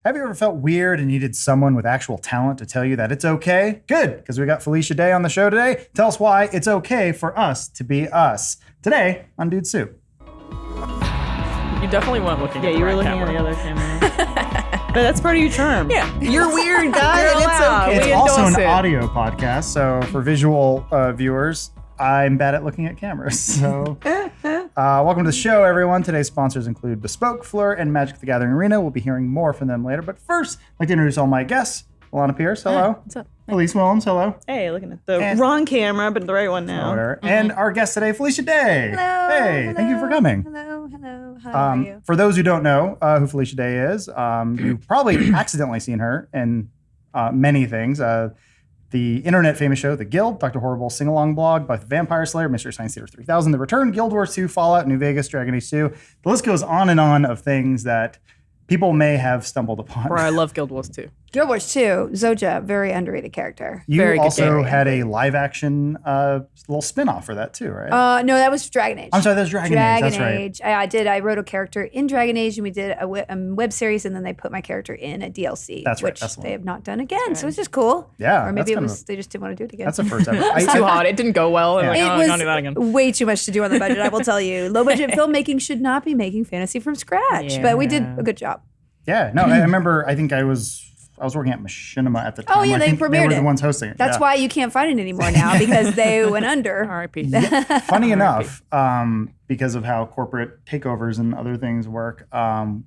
Have you ever felt weird and needed someone with actual talent to tell you that it's okay? Good, because we got Felicia Day on the show today. Tell us why it's okay for us to be us. Today on Dude Soup. You definitely weren't looking at the you were right looking camera. at the other camera. But that's part of your charm. Yeah. You're weird, guy, You're and it's allowed. okay. It's We also endorse an it. audio podcast, so for visual viewers, I'm bad at looking at cameras. So, welcome to the show, everyone. Today's sponsors include Bespoke, Fleur, and Magic the Gathering Arena. We'll be hearing more from them later. But first, I'd like to introduce all my guests. Alana Pierce, hello. What's up? Elise Willems, hello. Hey, looking at the And- wrong camera, but the right one now. Order. And our guest today, Felicia Day. Hello. Hey, thank you for coming. Hello. How are you? For those who don't know who Felicia Day is, you've probably accidentally seen her in many things. The internet famous show, The Guild, Dr. Horrible sing-along blog, both Vampire Slayer, Mystery Science Theater 3000, The Return, Guild Wars 2, Fallout, New Vegas, Dragon Age 2. The list goes on of things that people may have stumbled upon. Or I love Guild Wars 2. Guild Wars 2, Zoja, very underrated character. You Very good also game. had a live-action little spin-off for that too, right? No, that was Dragon Age. I'm sorry, that's Dragon Age. That's right. Age. I wrote a character in Dragon Age, and we did a web series, and then they put my character in a DLC, That's right, which that's the they one. have not done again. So it's just cool. Yeah, Or that's maybe it kind was of they just didn't want to do it again. That's the first ever. It's too hard. It didn't go well. And Yeah. like, It I can't do that again. was way too much to do on the budget, I will tell you. Low budget filmmaking should not be making fantasy from scratch, but we did a good job. Yeah, no, I remember. I think I was working at Machinima at the time. Oh, yeah, I they think premiered They were it. the ones hosting it. That's yeah. why you can't find it anymore now, because they went under. R.I.P. Funny enough, because of how corporate takeovers and other things work,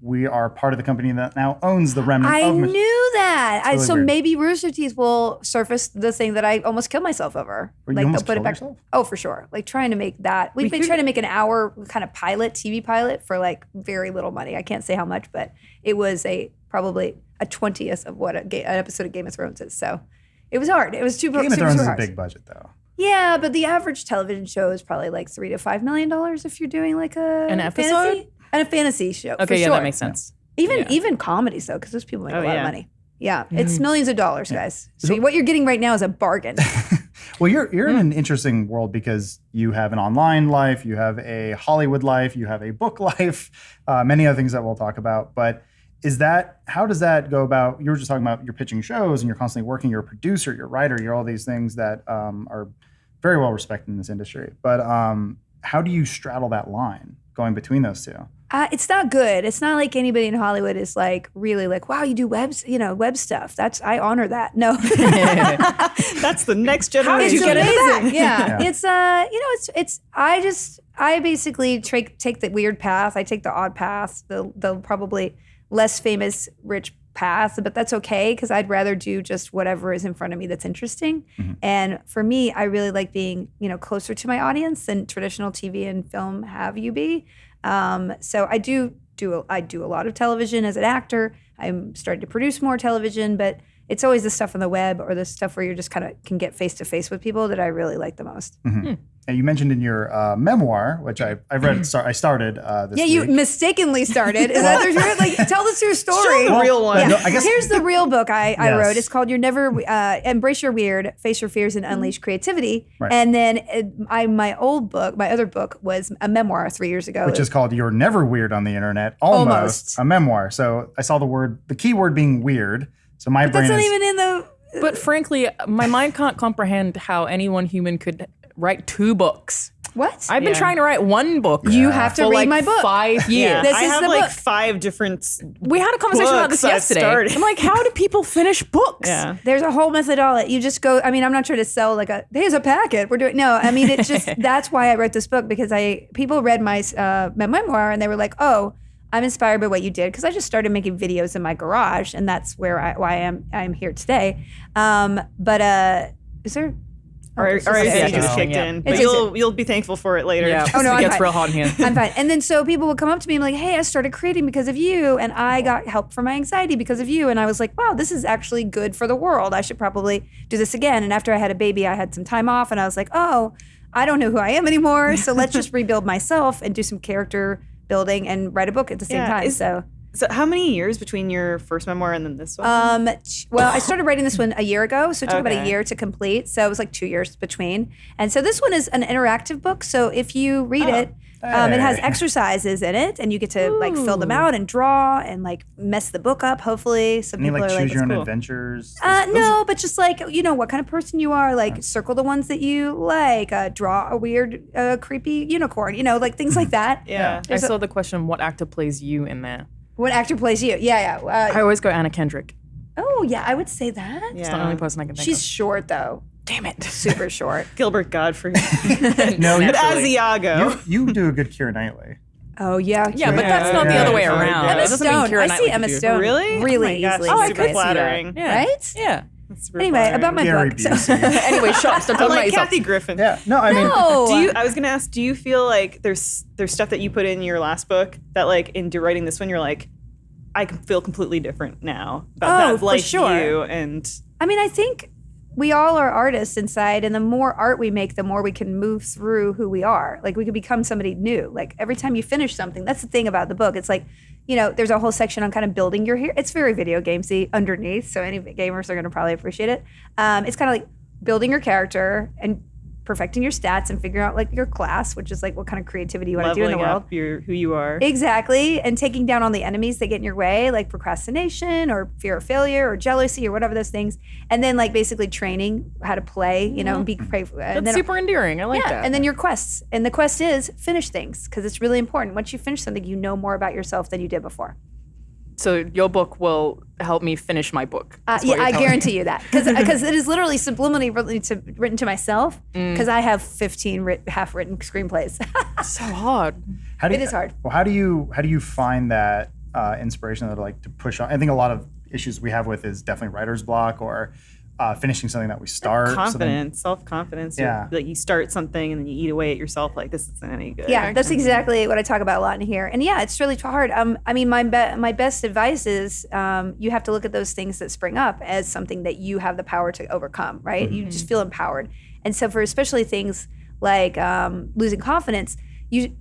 we are part of the company that now owns the remnant I of knew that. really So weird. maybe Rooster Teeth will surface the thing that I almost killed myself over. Or you almost they'll put it killed back. yourself? Oh, for sure. Like trying to make that. We've been trying to make an hour kind of TV pilot for like very little money. I can't say how much, but it was probably a 20th of what an episode of Game of Thrones is. So it was hard. It was Game of Thrones is a big budget, though. Yeah, but the average television show is probably like $3 to $5 million if you're doing like An episode? fantasy, and a fantasy show. Okay, for yeah, sure. that makes sense. Even comedies though, because those people make a lot of yeah. money. Yeah, it's millions of dollars, guys. So what you're getting right now is a bargain. Well, you're in an interesting world because you have an online life, you have a Hollywood life, you have a book life, many other things that we'll talk about. But how does that go about? You were just talking about you're pitching shows and you're constantly working. You're a producer, you're a writer, you're all these things that are very well respected in this industry. But how do you straddle that line going between those two? It's not good. It's not like anybody in Hollywood is like really like, wow, you do web stuff. I honor that. No, That's the next generation. it's you get into amazing. Yeah. Yeah. It's I basically take the weird path. I take the odd path, the probably less famous rich path, but that's okay because I'd rather do just whatever is in front of me that's interesting. Mm-hmm. And for me, I really like being closer to my audience than traditional TV and film have you be. So I do a lot of television as an actor. I'm starting to produce more television, but it's always the stuff on the web or the stuff where you just kind of can get face to face with people that I really like the most. Mm-hmm. And you mentioned in your memoir, which I read, I started this Yeah, week. you mistakenly started. Is that your like? Tell us your story. Show the real one. Yeah. No, I guess- Here's the real book I Yes. wrote. It's called "You're Never Embrace Your Weird, Face Your Fears, and Unleash Creativity." Right. And then my other book was a memoir 3 years ago. Which is called "You're Never Weird on the Internet." Almost a memoir. So I saw the key word being weird. So my but brain that's not is even in the. But frankly, my mind can't comprehend how any one human could write 2 books. What? I've been trying to write 1 book. You have to for read like my book. 5 years. This I is have the like book. 5 different. We had a conversation about this books I've yesterday. started. I'm like, how do people finish books? Yeah. There's a whole methodology. You just go. I mean, I'm not trying to sell like here's a packet. We're doing no. I mean, it's just that's why I wrote this book because people read my memoir and they were like, oh, I'm inspired by what you did because I just started making videos in my garage and that's why I'm here today. Is there? Our it's our just- AC just Oh, kicked yeah. in, but It's you'll be thankful for it later. Yeah. Oh, no, it I'm gets fine. real hot in here. I'm fine. And then so people would come up to me and be like, hey, I started creating because of you. And I got help for my anxiety because of you. And I was like, wow, this is actually good for the world. I should probably do this again. And after I had a baby, I had some time off. And I was like, oh, I don't know who I am anymore. So let's just rebuild myself and do some character building and write a book at the same Yeah, time. So how many years between your first memoir and then this one? Well, I started writing this one a year ago, so it took about a Okay. year to complete. So it was like 2 years between. And so this one is an interactive book. So if you read it, It has Hey. exercises in it, and you get to like fill them out and draw and like mess the book up. Hopefully, some And you people like are choose like, your own cool. adventures. no, but just like what kind of person you are. Like circle the ones that you like. Draw a weird, creepy unicorn. Like things like that. Yeah. I saw the question, what actor plays you in there? What actor plays you? Yeah. I always go Anna Kendrick. Oh yeah, I would say that. It's the only person I can think She's of. short though. Damn it. Super short. Gilbert Godfrey. No, But as Iago. you do a good Keira Knightley. Oh yeah. Yeah, but true. that's not the Yeah, other way yeah. around. Emma That doesn't mean Stone. Keira I Knightley see could Emma do it. Stone. Really? Really Oh my gosh, easily. that's I super could see that. flattering. Yeah. Right? Yeah. That's super Anyway, flattering. about my Gary book. So- Busey. Anyway, stop I talking about like yourself. Kathy Griffin. Yeah. No, I mean, No. I was gonna ask, do you feel like there's stuff that you put in your last book that like into writing this one, you're like, I can feel completely different now about Oh, that for like sure. you and I mean, I think we all are artists inside, and the more art we make, the more we can move through who we are. Like we can become somebody new. Like every time you finish something, that's the thing about the book. It's like, there's a whole section on kind of building your hero. It's very video gamesy underneath, so any gamers are going to probably appreciate it. It's kind of like building your character and perfecting your stats and figuring out like your class, which is like what kind of creativity you want to do in the leveling world. up who you are. Exactly. And taking down all the enemies that get in your way, like procrastination or fear of failure or jealousy or whatever those things. And then like basically training how to play, and be That's and then, super endearing. I like that. and then your quests. And the quest is finish things because it's really important. Once you finish something, you know more about yourself than you did before. So your book will help me finish my book. That's what Yeah, you're I telling me. guarantee you that because it is literally subliminally written to myself because I have 15 half-written screenplays. So hard. It is hard. Well, how do you find that inspiration that like to push on? I think a lot of issues we have with is definitely writer's block or finishing something that we start. Confidence, self-confidence. Yeah. Like you start something and then you eat away at yourself like this isn't any good. Yeah, that's exactly what I talk about a lot in here. And yeah, it's really hard. I mean, my best advice is you have to look at those things that spring up as something that you have the power to overcome, right? You just feel empowered. And so for especially things like losing confidence,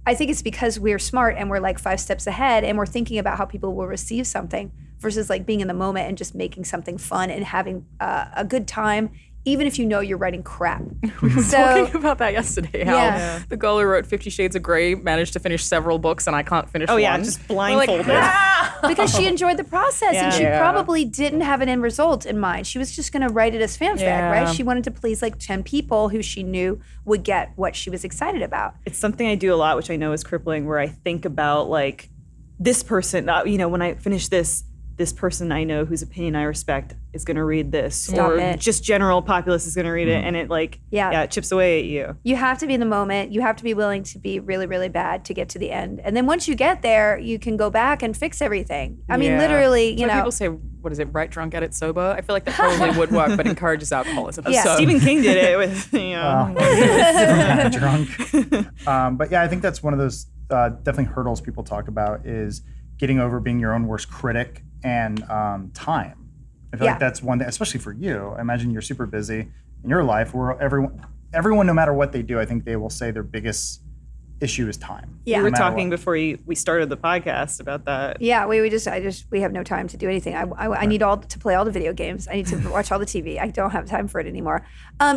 I think it's because we're smart and we're like 5 steps ahead and we're thinking about how people will receive something versus like being in the moment and just making something fun and having a good time, even if you know you're writing crap. So Talking about that yesterday, how Yeah. the girl who wrote 50 Shades of Grey managed to finish several books and I can't finish Oh one. yeah, just We're like, blindfolded. because she enjoyed the process and she Yeah. probably didn't have an end result in mind. She was just going to write it as fanfic, Yeah. right? She wanted to please like 10 people who she knew would get what she was excited about. It's something I do a lot, which I know is crippling, where I think about like this person, when I finish this person I know whose opinion I respect is going to read this, Stop or it. just general populace is going to read it, and it it chips away at you. You have to be in the moment. You have to be willing to be really, really bad to get to the end. And then once you get there, you can go back and fix everything. I mean, Yeah. literally, That's why people say, what is it, write drunk, edit sober? I feel like that probably would work, but encourages alcoholism. Yeah. So, Stephen King did it with drunk. But yeah, I think that's one of those definitely hurdles people talk about is getting over being your own worst critic and time. I feel Yeah. like that's one thing, especially for you. I imagine you're super busy in your life where everyone, no matter what they do, I think they will say their biggest issue is time. Yeah. we No were matter talking what. before we started the podcast about that. Yeah, we have no time to do anything. I need to play all the video games. I need to watch all the TV. I don't have time for it anymore.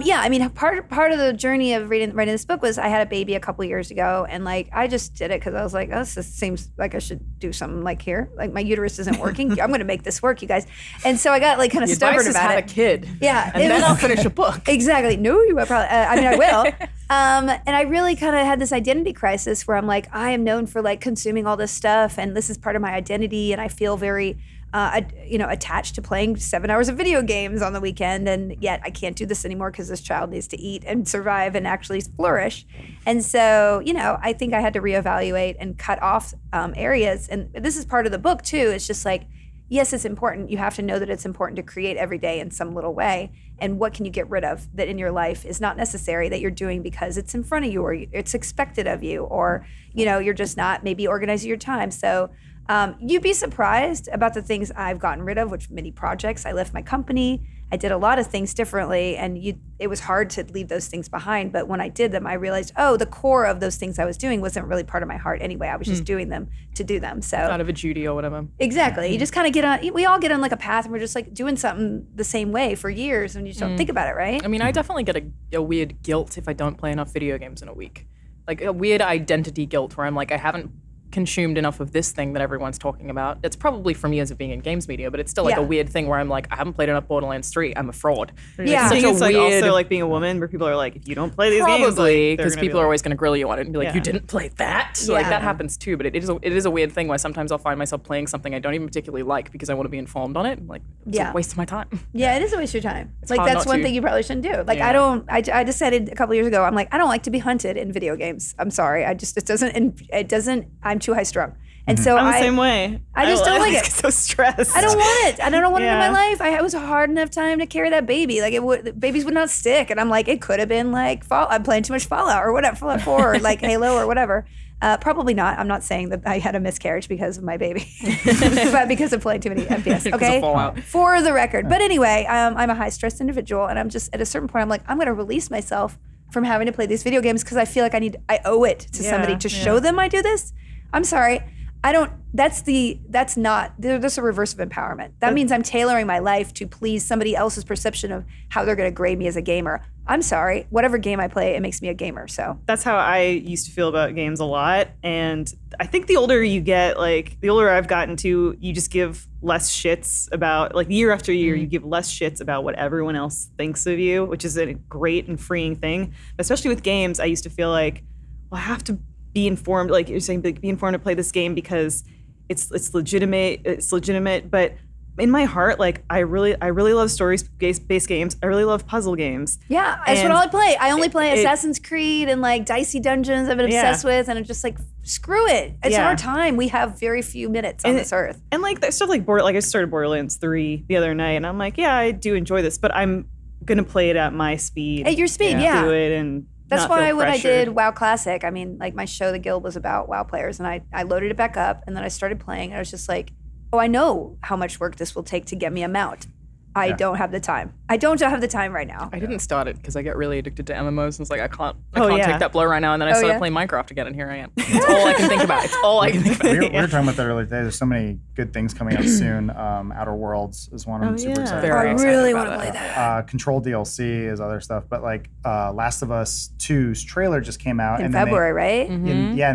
Yeah, I mean, part of the journey of writing this book was I had a baby a couple years ago, and like I just did it because I was like, oh, this seems like I should do something like here. Like my uterus isn't working. I'm going to make this work, you guys. And so I got like kind of the stubborn advice is about have it. a kid. Yeah, And it then was- I'll finish a book. Exactly. No, you will probably. I mean, I will. And I really kind of had this identity crisis where I'm like, I am known for like consuming all this stuff, and this is part of my identity, and I feel very, attached to playing 7 hours of video games on the weekend, and yet I can't do this anymore because this child needs to eat and survive and actually flourish. And so, I think I had to reevaluate and cut off areas, and this is part of the book too. It's just like, yes, it's important. You have to know that it's important to create every day in some little way. And what can you get rid of that in your life is not necessary that you're doing because it's in front of you or it's expected of you, or, you're just not maybe organizing your time. So you'd be surprised about the things I've gotten rid of, which many projects. I left my company. I did a lot of things differently, and it was hard to leave those things behind. But when I did them, I realized, the core of those things I was doing wasn't really part of my heart anyway. I was just doing them to do them. So Out of a duty or whatever. exactly, you just kind of we all get on like a path, and we're just like doing something the same way for years, and you just don't think about it, right? I mean, I definitely get a weird guilt if I don't play enough video games in a week. like a weird identity guilt where I'm like, I haven't consumed enough of this thing that everyone's talking about. It's probably from years of being in games media, but it's still like Yeah. a weird thing where I'm like, I haven't played enough Borderlands 3. I'm a fraud. Yeah. I Such think a it's like weird- also like being a woman, where people are like, if you don't play these games, Probably like, because people are always going to grill you on it and be like, Yeah. "You didn't play that." So, like Yeah. that happens too. But it is a weird thing where sometimes I'll find myself playing something I don't even particularly like because I want to be informed on it. Like, it's Yeah. a waste of my time. Yeah, it is a waste of your time. Like hard that's not one to. thing you probably shouldn't do. Like Yeah. I decided a couple years ago. I'm like, I don't like to be hunted in video games. I'm sorry. It doesn't. I'm too high strung. And so I'm the same way. I just don't like it. get so stressed. I don't want it. I don't want it in my Yeah. life. It was a hard enough time to carry that baby. Like the babies would not stick. And I'm like, it could have been like I'm playing too much Fallout or whatever, Fallout 4 or like Halo or whatever. Probably not. I'm not saying that I had a miscarriage because of my baby, but because of playing too many FPS. Because of Okay, Fallout. for the record. But anyway, I'm a high stress individual, and I'm just at a certain point, I'm like, I'm going to release myself from having to play these video games because I feel like I owe it to somebody to show them I do this. I'm sorry. I don't. That's not. There's a reverse of empowerment. That means I'm tailoring my life to please somebody else's perception of how they're going to grade me as a gamer. I'm sorry. Whatever game I play, it makes me a gamer. So That's how I used to feel about games a lot. And I think the older you get, like the older I've gotten to, you just give less shits about, like year after year, you give less shits about what everyone else thinks of you, which is a great and freeing thing. Especially with games, I used to feel like, well, I have to be informed, like you're saying, be informed to play this game because it's legitimate. But in my heart, like I really love story-based games. I really love puzzle games. yeah, that's what And I play. I only play it- Assassin's Creed and like dicey dungeons. I've been obsessed with, and I'm just like, screw it. It's Yeah. our time. We have very few minutes on And this earth. And like that stuff like I started Borderlands 3 the other night, and I'm like, yeah, I do enjoy this, but I'm gonna play it at my speed. At your speed, yeah. Do it and That's not why feel when I pressured. did WoW Classic, I mean, like my show, The Guild, was about WoW players, and I loaded it back up, and then I started playing, and I was just like, oh, I know how much work this will take to get me a mount. I don't have the time. I don't have the time right now. I didn't start it because I get really addicted to MMOs and it's like I can't yeah. take that blow right now. And then I started yeah? playing Minecraft again, and here I am. It's all I can think about. It's all I can think about. We were talking about that earlier today. There's so many good things coming out soon. Outer Worlds is one I'm super excited Very I about. excited really about want to it. play that. Control DLC is other stuff, but like Last of Us 2's trailer just came out In and then February, right? and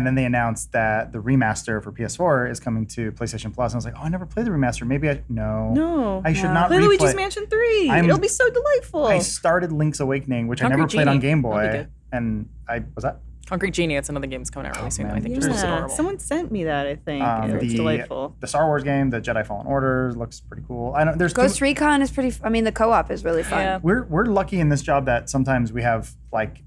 then they announced that the remaster for PS4 is coming to PlayStation Plus. And I was like, oh, I never played the remaster. Maybe No. I should not Play replay. Luigi's Mansion 3. I'm- It'll be so delightful. I started Link's Awakening, which I Concrete never played on Genie. Game That'd be Boy, good. and I was that. Concrete Genie, it's another game that's coming out really soon. man. I think just looks yeah. adorable. Someone sent me that, I think. It looks delightful. The Star Wars game, the Jedi Fallen Order, looks pretty cool. I know there's Ghost Recon is pretty. I mean, the co-op is really fun. Yeah. we're lucky in this job that sometimes we have like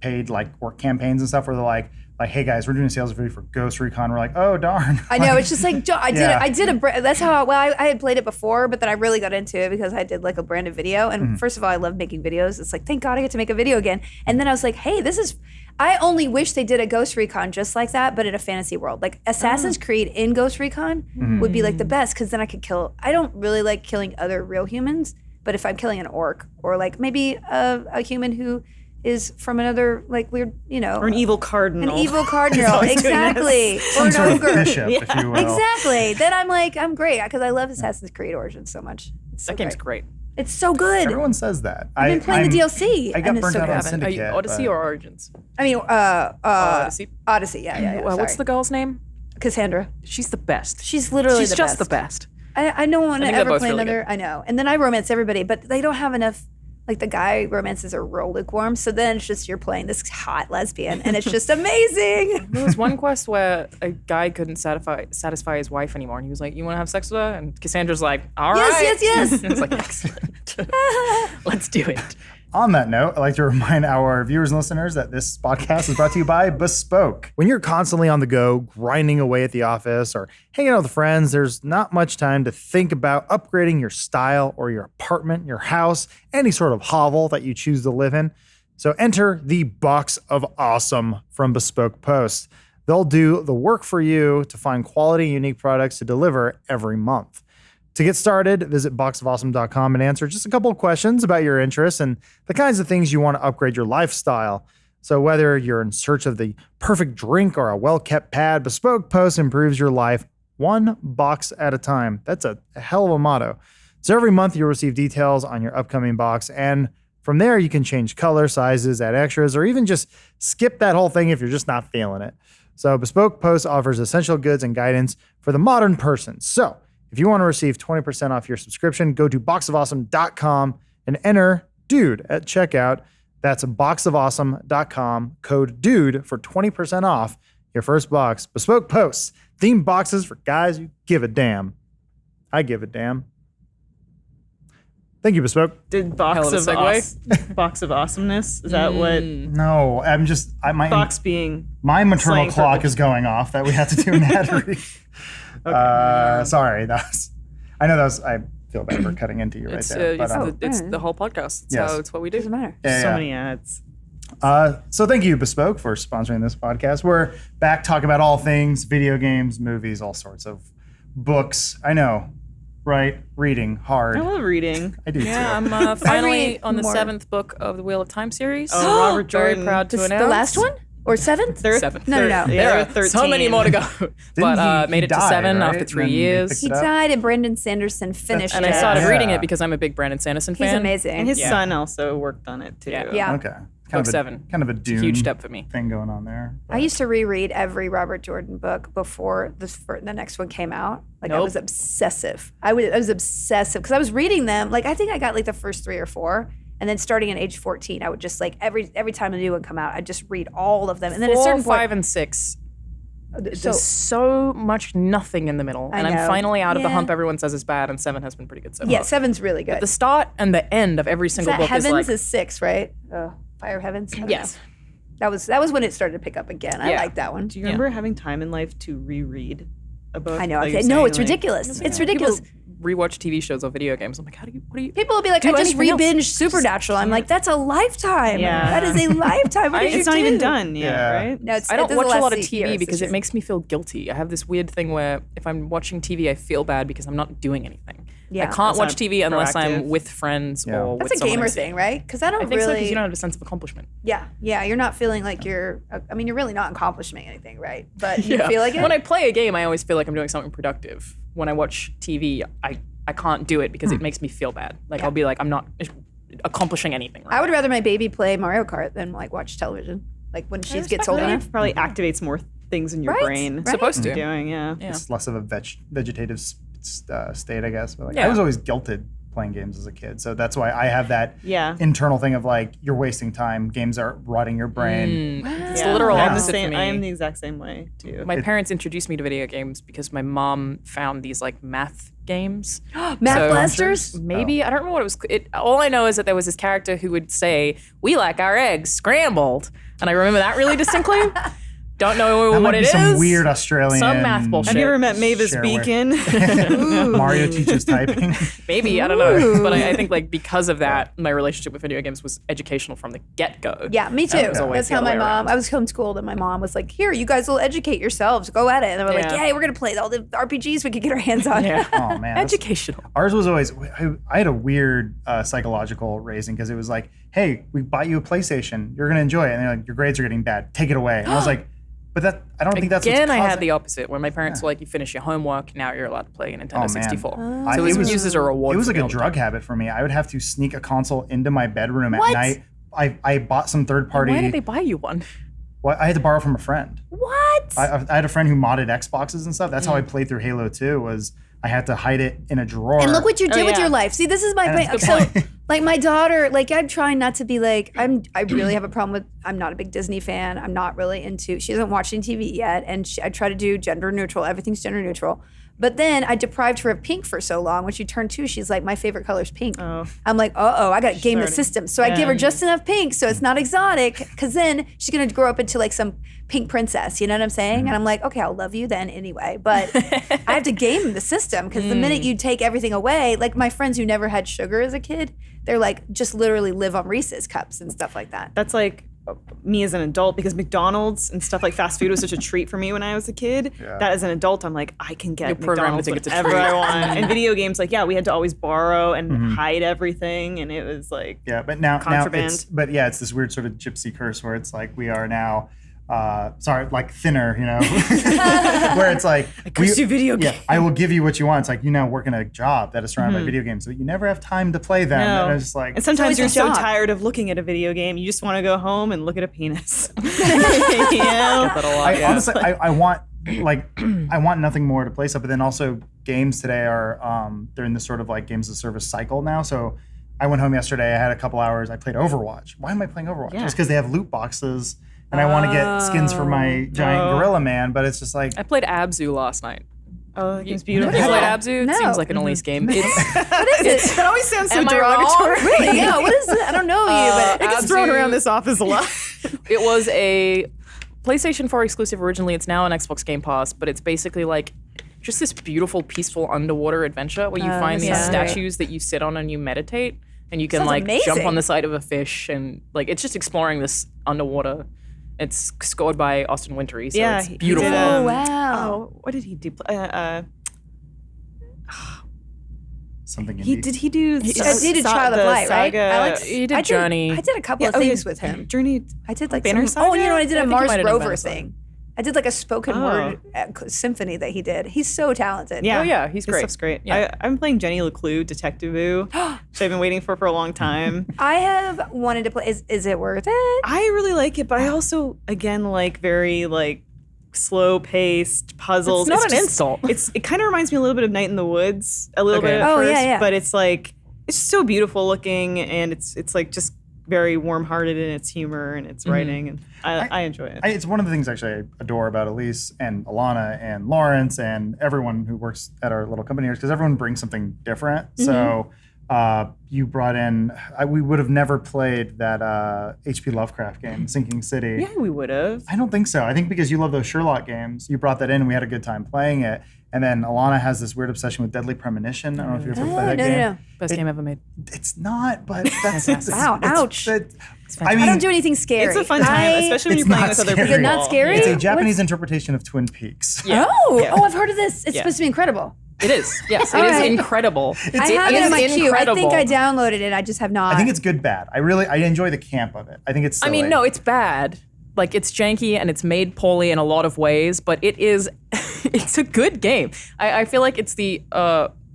paid like work campaigns and stuff where they're like, hey guys, we're doing a sales video for Ghost Recon. We're like, oh darn. I know. It's just like I did. Yeah. I did a. That's how. I had played it before, but then I really got into it because I did like a branded video. And first of all, I love making videos. It's like, thank God I get to make a video again. And then I was like, hey, this is. I only wish they did a Ghost Recon just like that, but in a fantasy world. Like Assassin's Creed in Ghost Recon would be like the best because then I could kill. I don't really like killing other real humans, but if I'm killing an orc or like maybe a human who is from another like weird, Or an evil cardinal. an evil cardinal, always doing exactly, or Some an sort of ogre. bishop, if you will. Exactly. Then I'm like, I'm great because I love Assassin's Creed Origins so much. It's so That game's great. It's so good. Everyone says that. I've been playing the DLC. I got and it's burnt so out good. on Are Syndicate. you Odyssey but- or Origins? I mean, Odyssey. Odyssey. Yeah. What's the girl's name? Cassandra? She's the best. She's literally She's the just best. the best. I don't want to think they're ever both play really another. I know. And then I romance everybody, but they don't have enough. Like the guy romances are real lukewarm. So then it's just you're playing this hot lesbian, and it's just amazing. There was one quest where a guy couldn't satisfy his wife anymore, and he was like, "You want to have sex with her?" And Cassandra's like, "All right." Yes. And it's like, excellent. Let's do it. On that note, I'd like to remind our viewers and listeners that this podcast is brought to you by Bespoke. When you're constantly on the go, grinding away at the office or hanging out with friends, there's not much time to think about upgrading your style or your apartment, your house, any sort of hovel that you choose to live in. So enter the Box of Awesome from Bespoke Post. They'll do the work for you to find quality, unique products to deliver every month. To get started, visit boxofawesome.com and answer just a couple of questions about your interests and the kinds of things you want to upgrade your lifestyle. So whether you're in search of the perfect drink or a well-kept pad, Bespoke Post improves your life one box at a time. That's a hell of a motto. So every month you'll receive details on your upcoming box. And From there, you can change color, sizes, add extras, or even just skip that whole thing if you're just not feeling it. So Bespoke Post offers essential goods and guidance for the modern person. So if you want to receive 20% off your subscription, go to boxofawesome.com and enter DUDE at checkout. That's boxofawesome.com, code DUDE for 20% off your first box. Bespoke Posts, themed boxes for guys who give a damn. I give a damn. Thank you, Bespoke. Did Hell of a segue. Box of Awesomeness? Is that what No, box being? my maternal slang clock for- is going off that we have to do an ad read. Sorry, I feel bad for cutting into you right It's, there. it's the whole podcast. It's what we do. Doesn't matter. So many ads. So thank you, Bespoke, for sponsoring this podcast. We're back talking about all things video games, movies, all sorts of books. I know, right? Reading hard. I love reading. I do Yeah, too. I'm finally read on the more. 7th book of the Wheel of Time series. Oh, Robert Very Jordan. proud to This, announce. the last one or seventh? Seventh. No. Yeah, There are 13. so many more to go. But he made it to die, 7 right? after 3 Then they years. picked He it up? died, and Brandon Sanderson finished And it. I started Yeah. reading it because I'm a big Brandon Sanderson He's fan. amazing. And his Yeah. son also worked on it too. Yeah. Okay. Book 7. Kind of a Dune Huge step for me. thing going on there. I used to reread every Robert Jordan book before the next one came out. Like I Nope. was obsessive. I was obsessive because I was reading them. Like I think I got like the first 3 or 4, and then starting at age 14, I would just like every time a new one come out, I'd just read all of them. And then at a 4, certain 5, point, and 6. so There's so much nothing in the middle. I And I'm know. finally out of the Yeah. hump everyone says is bad, and 7 has been pretty good so yeah, far. 7's really good. The start and the end of every Is single that book Heavens is like... is 6, right? Fire of Heavens. I don't Yes. know. That was when it started to pick up again. I Yeah. like that one. Do you remember having time in life to reread a book? I know. Like you're No, saying, it's like- ridiculous. It's ridiculous. People rewatch TV shows or video games. I'm like, what do you... People will be like, do I just anything else. re-binged Supernatural. I'm like, that's a lifetime. Yeah. That is a lifetime. What did you It's not do? even done yet, Yeah. right? No, it's, I don't it watch doesn't a lot last of TV years, because this it makes me feel guilty. I have this weird thing where if I'm watching TV, I feel bad because I'm not doing anything. Yeah. I can't That's watch not TV unless I'm proactive. with friends Yeah. or That's with a someone gamer I see. thing, right? Because I don't I think so really. because you don't have a sense of accomplishment. yeah, you're not feeling like you're. I mean, you're really not accomplishing anything, right? But you feel like it. When I play a game, I always feel like I'm doing something productive. When I watch TV, I can't do it because it makes me feel bad. Like I'll be like, I'm not accomplishing anything. Right? I would rather my baby play Mario Kart than like watch television. Like when she gets old enough. Probably activates more things in your Right, brain. right. Supposed to. Doing, yeah. Yeah. It's less of a vegetative state, I guess. But like, I Yeah. was always guilted playing games as a kid, so that's why I have that Yeah. internal thing of like, you're wasting time. Games are rotting your brain. It's Yeah. the literal I'm the opposite same. for me. I am the exact same way too. My parents introduced me to video games because my mom found these like math games. Math So- blasters. Maybe I don't remember what it was. All I know is that there was this character who would say, "We like our eggs scrambled," and I remember that really distinctly. Don't know That what might it be is. some weird Australian. Some math bullshit. Have you ever met Mavis Shareware. Beacon? Mario teaches typing. Maybe I don't know, but I think like because of that, my relationship with video games was educational from the get go. Yeah, me too. was always That's the how other my way mom. around. I was homeschooled, and my mom was like, "Here, you guys will educate yourselves. Go at it." And they were like, Yeah. "Yeah, we're gonna play all the RPGs we could get our hands on." Yeah. Oh man, that's- Educational. Ours was always. I had a weird psychological raising because it was like, hey, we bought you a PlayStation. You're gonna enjoy it, and they're like, your grades are getting bad. Take it away. And I was like, but that I don't think that's what's Again, I had causing- the opposite, where my parents were like, "You finish your homework, now you're allowed to play a Nintendo Oh, man. 64." I- So it was used as a reward. It was for like a me all the drug time. habit for me. I would have to sneak a console into my bedroom at What? night. I bought some third party. Why did they buy you one? Well, I had to borrow from a friend. What? I had a friend who modded Xboxes and stuff. That's how I played through Halo 2. Was I had to hide it in a drawer. And look what you did with yeah. your life. See, this is my And point. it's So, good point. like my daughter, like I'm trying not to be like I really have a problem with. I'm not a big Disney fan. I'm not really into. She isn't watching TV yet, and I try to do gender neutral. Everything's gender neutral. But then I deprived her of pink for so long. When she turned 2, she's like, my favorite color is pink. Oh. I'm like, I got to game the Started- system. So I give her just enough pink so it's not exotic, because then she's going to grow up into like some pink princess. You know what I'm saying? And I'm like, okay, I'll love you then anyway. But I have to game the system, because the minute you take everything away, like my friends who never had sugar as a kid, they're like just literally live on Reese's cups and stuff like that. That's like me as an adult, because McDonald's and stuff like fast food was such a treat for me when I was a kid. Yeah. That as an adult, I'm like, I can get You're programmed to McDonald's think it's a whenever treat. I want. And video games, like, yeah, we had to always borrow and hide everything, and it was like, Yeah, but now Contraband. it's it's this weird sort of gypsy curse where it's like we are now sorry, like thinner, where it's like, video game. yeah, I will give you what you want. It's like, work in a job that is surrounded by video games, but you never have time to play them. No. And it's just like, And sometimes you're so job. tired of looking at a video game, you just want to go home and look at a penis. That a lot, yeah. honestly, I want I want nothing more to play stuff, but then also games today are they're in this sort of like games as a service cycle now. So I went home yesterday, I had a couple hours, I played Overwatch. Why am I playing Overwatch? Yeah. Just because they have loot boxes and I want to get skins for my giant gorilla man, but it's just like, I played Abzu last night. Oh, that game's You beautiful. played Abzu? No. It seems like an Elise game. It's, What is it? That always sounds so Am I derogatory. wrong? Really? Yeah. What is it? I don't know you, but It gets thrown Abzu- around this office a lot. It was a PlayStation 4 exclusive originally. It's now on Xbox Game Pass, but it's basically like just this beautiful, peaceful underwater adventure where you find these that's great. statues that you sit on and you meditate, and you can Sounds like jump amazing. on the side of a fish, and like it's just exploring this underwater. It's scored by Austin Wintory, so Yeah, it's he did, beautiful. Oh, wow. Oh, what did he do? something He do. He did Child of the Light, right? saga- I liked- He did Journey. I did a couple of things with him. Journey. I did like Banner some, oh, you know, I did Saga? I a think you Mars might have done Rover Banner Saga. thing. I did like a spoken word symphony that he did. He's so talented. Yeah, Oh, yeah, he's His great. stuff's great. Yeah. I'm playing Jenny LeClue, Detective Ooh, which I've been waiting for a long time. I have wanted to play. Is it worth it? I really like it, but I also, again, like very like slow-paced puzzles. It's not an just- insult. It kind of reminds me a little bit of Night in the Woods, a little Okay. bit at Oh, first, yeah, yeah. but it's like it's just so beautiful looking, and it's like just very warm-hearted in its humor and its writing, and I enjoy it. it's one of the things actually I adore about Elise and Alana and Lawrence and everyone who works at our little company here, because everyone brings something different. So you brought in, we would have never played that H.P. Lovecraft game, Sinking City. Yeah, we would have. I don't think so. I think because you love those Sherlock games, you brought that in and we had a good time playing it. And then Alana has this weird obsession with Deadly Premonition. I don't know if you ever played that game. No. Best game ever made. It's not, but that's Wow, ouch. I mean, I don't do anything scary. It's a fun time, especially when It's you're playing not with other scary. people. Is it not scary? it's a What's- Japanese interpretation of Twin Peaks. Oh, I've heard of this. It's Yeah. supposed to be incredible. It is. Yes, it All is right. incredible. I have it in my queue. I think I incredible. downloaded it. I just have not. I think it's good bad. I enjoy the camp of it. I think it's I silly. mean, no, it's bad. Like it's janky and it's made poorly in a lot of ways, but it is. It's a good game. I feel like it's the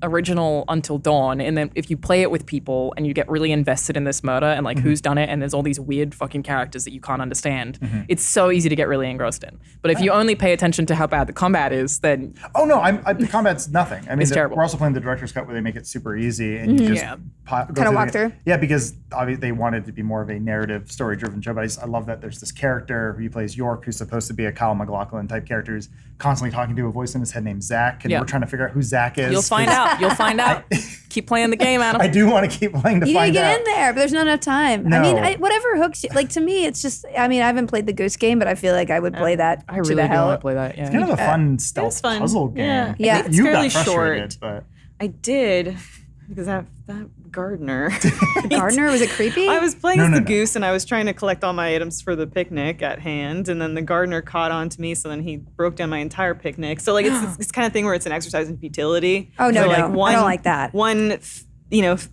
original Until Dawn, and then if you play it with people and you get really invested in this murder and like who's done it, and there's all these weird fucking characters that you can't understand, it's so easy to get really engrossed in. But if you only pay attention to how bad the combat is, then Oh no, the combat's nothing. I mean, It's terrible. we're also playing the director's cut where they make it super easy and you just Yeah. kind walk through. Yeah, because obviously they wanted to be more of a narrative, story-driven show. But I love that there's this character who plays York, who's supposed to be a Kyle MacLachlan type character, who's constantly talking to a voice in his head named Zach, and Yeah. we're trying to figure out who Zach is. you'll find out. You'll find out. Keep playing the game, Adam. I do want to keep playing to you need to find get out. in there, but there's not enough time. No. I mean, whatever hooks you. Like to me, it's just. I mean, I haven't played the Goose Game, but I feel like I would play that I to really the do hell. want to play that. Yeah. It's kind of a fun stealth fun. puzzle game. Yeah. Yeah. It's You fairly got frustrated, short. but I did because that gardener. Gardener, was it creepy? I was playing No, as no, the no. goose, and I was trying to collect all my items for the picnic at hand, and then the gardener caught on to me, so then he broke down my entire picnic. So like it's this kind of thing where it's an exercise in futility. Oh, no, so, no. I don't like that. One,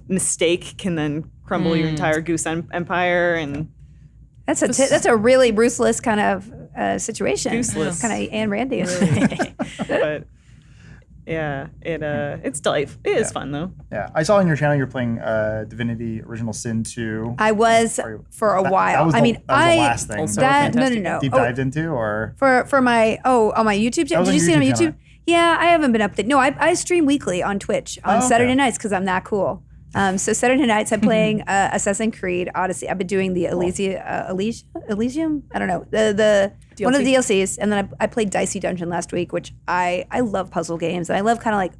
mistake can then crumble your entire goose empire, and That's a really ruthless kind of situation. Ruthless. Kind of Anne Randy. but yeah, it's delightful. It is fun though. yeah. I saw on your channel you're playing Divinity Original Sin 2. I was for a That while. was I the- mean, that was the last thing. Also that no fantastic. no. Deep Oh, dived into, or for my on my YouTube channel. was Did you on see it on your my YouTube YouTube? Yeah, I haven't been updated. No, I stream weekly on Twitch on Oh, okay. Saturday nights because I'm that cool. So Saturday nights I'm playing Assassin's Creed Odyssey. I've been doing the Elysium. I don't know the one of the DLCs, and then I played Dicey Dungeon last week, which I love puzzle games and I love kind of like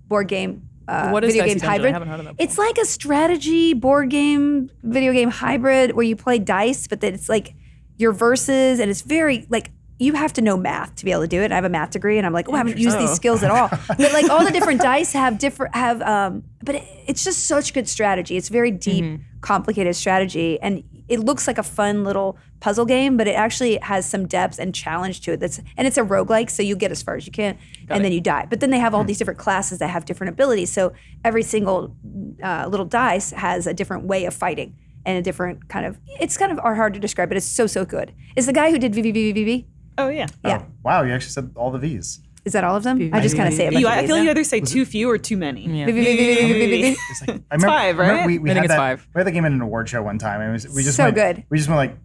board game. What is video Dicey games Dungeon? I hybrid. haven't heard of that before. It's like a strategy board game, video game hybrid where you play dice, but then it's like your verses, and it's very like you have to know math to be able to do it. I have a math degree, and I'm like, I haven't used these skills at all. But like all the different dice have but it's just such good strategy. It's very deep, complicated strategy, and it looks like a fun little puzzle game, but it actually has some depth and challenge to it. And it's a roguelike, so you get as far as you can, and then you die. But then they have all these different classes that have different abilities. So every single little dice has a different way of fighting. and a different kind of, it's kind of hard to describe, but it's so good. It's the guy who did VVVVV. Oh, yeah. Yeah. Oh, wow, you actually said all the V's. Is that all of them? I just kind of say a bunch of I these. feel like you either say too few or too many. Yeah. VVVVVVV. It's like, I It's five, right? I remember we I think had it's that, 5. We had that game at an award show one time, and we just So went, good. We just went like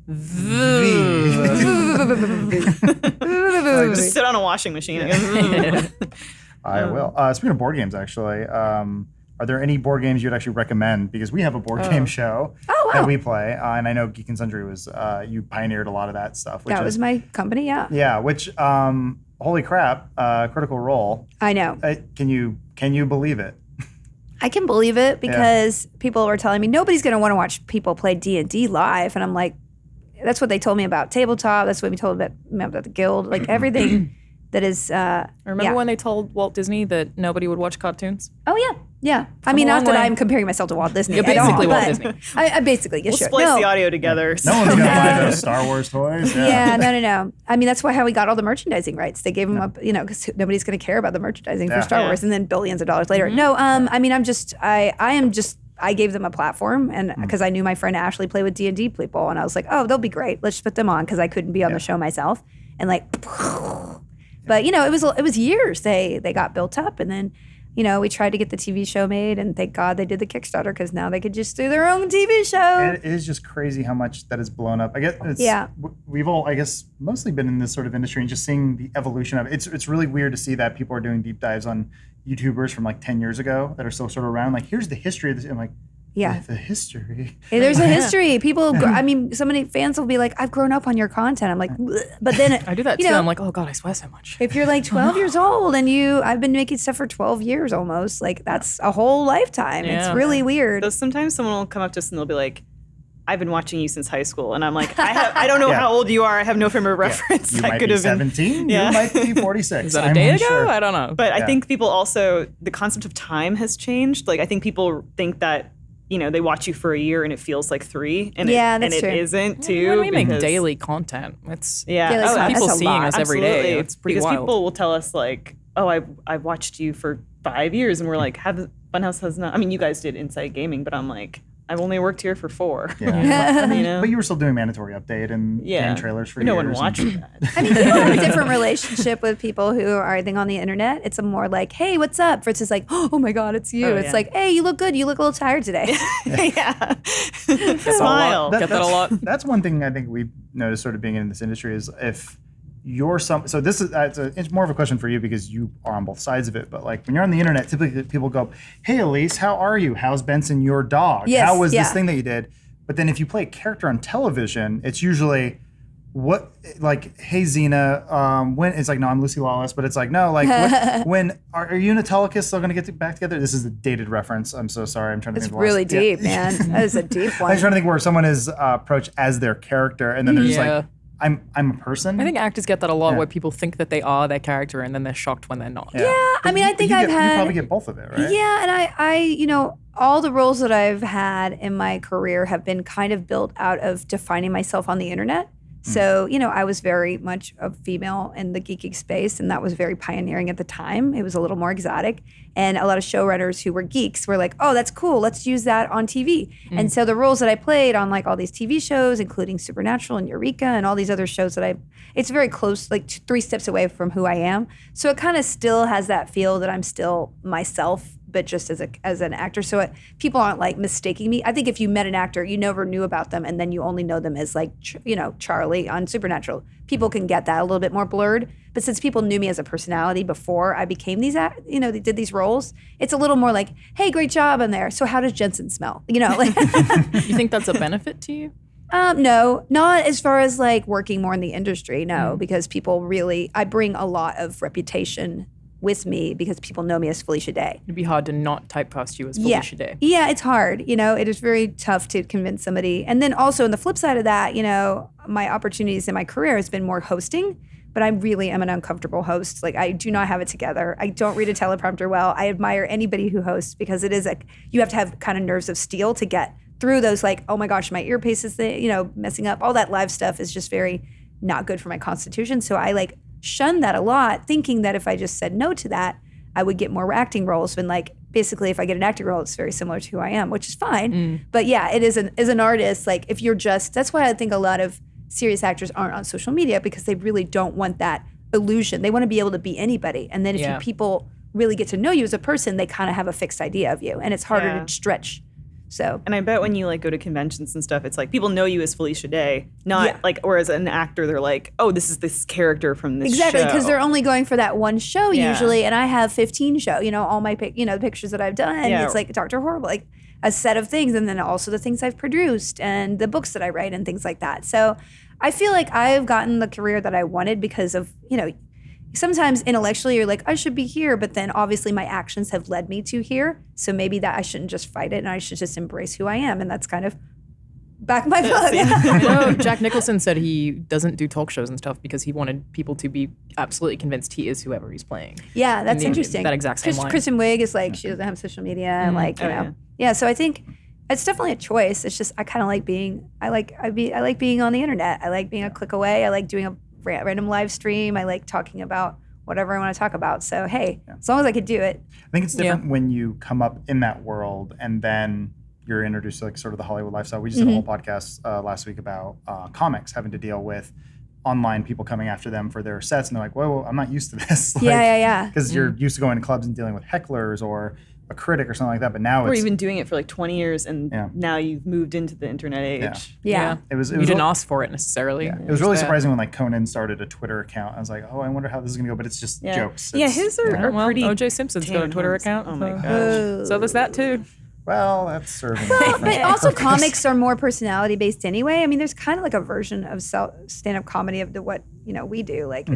Just sit on a washing machine. I will. Speaking of board games, actually, are there any board games you'd actually recommend? Because we have a board game show that we play, and I know Geek and Sundry was you pioneered a lot of that stuff. Which That was my company, yeah. Yeah. Which holy crap, Critical Role. I know. Can you believe it? I can believe it because people were telling me nobody's going to want to watch people play D&D live. And I'm like, that's what they told me about tabletop. That's what we told me about the guild. Like everything that is. Remember when they told Walt Disney that nobody would watch cartoons? Oh, yeah. Yeah. I mean, a not long that way. I'm comparing myself to Walt Disney. You're at all, basically Walt but Disney. I basically, yeah, We'll sure. splice No. the audio together. No one's gonna buy those Star Wars toys. Yeah, no. I mean, that's how we got all the merchandising rights. They gave them up, because nobody's going to care about the merchandising for Star Wars, and then billions of dollars later. No, I mean, I gave them a platform, and because I knew my friend Ashley played with D&D people, and I was like, oh, they'll be great. Let's just put them on because I couldn't be on the show myself, and like, but it was years they got built up, and then. We tried to get the TV show made, and thank God they did the Kickstarter because now they could just do their own TV show. It is just crazy how much that has blown up. I guess we've all, I guess, mostly been in this sort of industry and just seeing the evolution of it. It's really weird to see that people are doing deep dives on YouTubers from like 10 years ago that are still sort of around. Like, here's the history of this. I'm like, Yeah. the history. Hey, there's a history. People, I mean, so many fans will be like, I've grown up on your content. I'm like, "Bleh." But then I do that too. I'm like, oh God, I swear so much. if you're like 12 years old and I've been making stuff for 12 years almost, like that's a whole lifetime. Yeah. It's really weird. Though sometimes someone will come up to us and they'll be like, I've been watching you since high school. And I'm like, I don't know how old you are. I have no frame of reference. You I might could be have been 17. Yeah. You might be 46. Is that a I'm day unsure. ago? I don't know. But I think people also, the concept of time has changed. Like, I think people think that, they watch you for a year and it feels like 3. And that's it true. isn't, too. when we make because- daily content, it's Yeah. Daily content, people that's a seeing lot. us every day. Absolutely. It's pretty because wild. people will tell us like, oh, I've watched you for 5 years. And we're like, Funhaus has not. I mean, you guys did Inside Gaming, but I'm like, I've only worked here for 4. Yeah. But you were still doing mandatory update and game trailers for no years. one watched that. I mean, people have a different relationship with people who are, I think, on the internet. It's a more like, hey, what's up? Versus like, oh my God, it's you. Oh, It's yeah. like, hey, you look good. You look a little tired today. Yeah. Get that a Smile. lot. Get that a lot. That's one thing I think we've noticed sort of being in this industry is if you're so this is it's more of a question for you because you are on both sides of it. But like when you're on the internet, typically people go, "Hey Elise, how are you? How's Benson, your dog? Yes, how was yeah. this thing that you did?" But then if you play a character on television, it's usually hey Xena, when it's like, no, I'm Lucy Lawless, but it's like, no, like when are you and Atelicus still going to get back together? This is a dated reference. I'm so sorry. I'm trying to It's think of really the last- deep, man. That is a deep I'm one. trying to think where someone is approached as their character, and then they're just Yeah. like, I'm a person. I think actors get that a lot Yeah. where people think that they are their character and then they're shocked when they're not. Yeah, I mean, I think I've you had. probably get both of it, right? Yeah, and I, all the roles that I've had in my career have been kind of built out of defining myself on the internet. So, I was very much a female in the geeky space, and that was very pioneering at the time. It was a little more exotic. And a lot of showrunners who were geeks were like, oh, that's cool. Let's use that on TV. And so the roles that I played on like all these TV shows, including Supernatural and Eureka and all these other shows it's very close, like 3 steps away from who I am. So it kind of still has that feel that I'm still myself, but just as an actor. So people aren't like mistaking me. I think if you met an actor, you never knew about them, and then you only know them as like, Charlie on Supernatural. People can get that a little bit more blurred. But since people knew me as a personality before I became they did these roles, it's a little more like, hey, great job in there. So how does Jensen smell? Like. You think that's a benefit to you? No, not as far as like working more in the industry. No, because people I bring a lot of reputation with me because people know me as Felicia Day. It'd be hard to not typecast you as Felicia Day. Yeah, it's hard. It is very tough to convince somebody. And then also on the flip side of that, my opportunities in my career has been more hosting, but I really am an uncomfortable host. Like I do not have it together. I don't read a teleprompter well. I admire anybody who hosts because it is you have to have kind of nerves of steel to get through those like, oh my gosh, my earpiece is messing up. All that live stuff is just very not good for my constitution. So I shunned that a lot, thinking that if I just said no to that, I would get more acting roles when basically if I get an acting role, it's very similar to who I am, which is fine. But yeah, it is as an artist, like if you're just, that's why I think a lot of serious actors aren't on social media, because they really don't want that illusion. They want to be able to be anybody. And then if people really get to know you as a person, they kind of have a fixed idea of you, and it's harder to stretch. So, and I bet when you like go to conventions and stuff, it's like people know you as Felicia Day, not like, or as an actor, they're like, oh, this is this character from this exactly, show. because they're only going for that one show usually, and I have 15 show. You know, all my the pictures that I've done. It's like Dr. Horrible, like a set of things, and then also the things I've produced and the books that I write and things like that. So, I feel like I've gotten the career that I wanted because of sometimes intellectually you're like, I should be here, but then obviously my actions have led me to here. So maybe that I shouldn't just fight it and I should just embrace who I am. And that's kind of back my book. I know Jack Nicholson said he doesn't do talk shows and stuff because he wanted people to be absolutely convinced he is whoever he's playing. Yeah, that's interesting. That exact same line. Kristen Wiig is like, she doesn't have social media and like, you know. Yeah, so I think it's definitely a choice. It's just I kind of like being I like being on the internet. I like being a click away. I like doing a random live stream. I like talking about whatever I want to talk about. So, hey, as long as I could do it. I think it's different when you come up in that world and then you're introduced to like sort of the Hollywood lifestyle. We just did a whole podcast last week about comics having to deal with online people coming after them for their sets. And they're like, whoa, I'm not used to this. Like, because you're used to going to clubs and dealing with hecklers or a critic or something like that, but now or even doing it for like 20 years and now you've moved into the internet age. It was you didn't ask for it necessarily. It was really surprising when like Conan started a Twitter account. I was like, oh, I wonder how this is gonna go, but it's just jokes. His are pretty. OJ Simpson's got a Twitter account. Oh my gosh. So there's that too. Well, that's serving. But also comics are more personality based anyway. I mean, there's kind of like a version of stand-up comedy of what we do. Like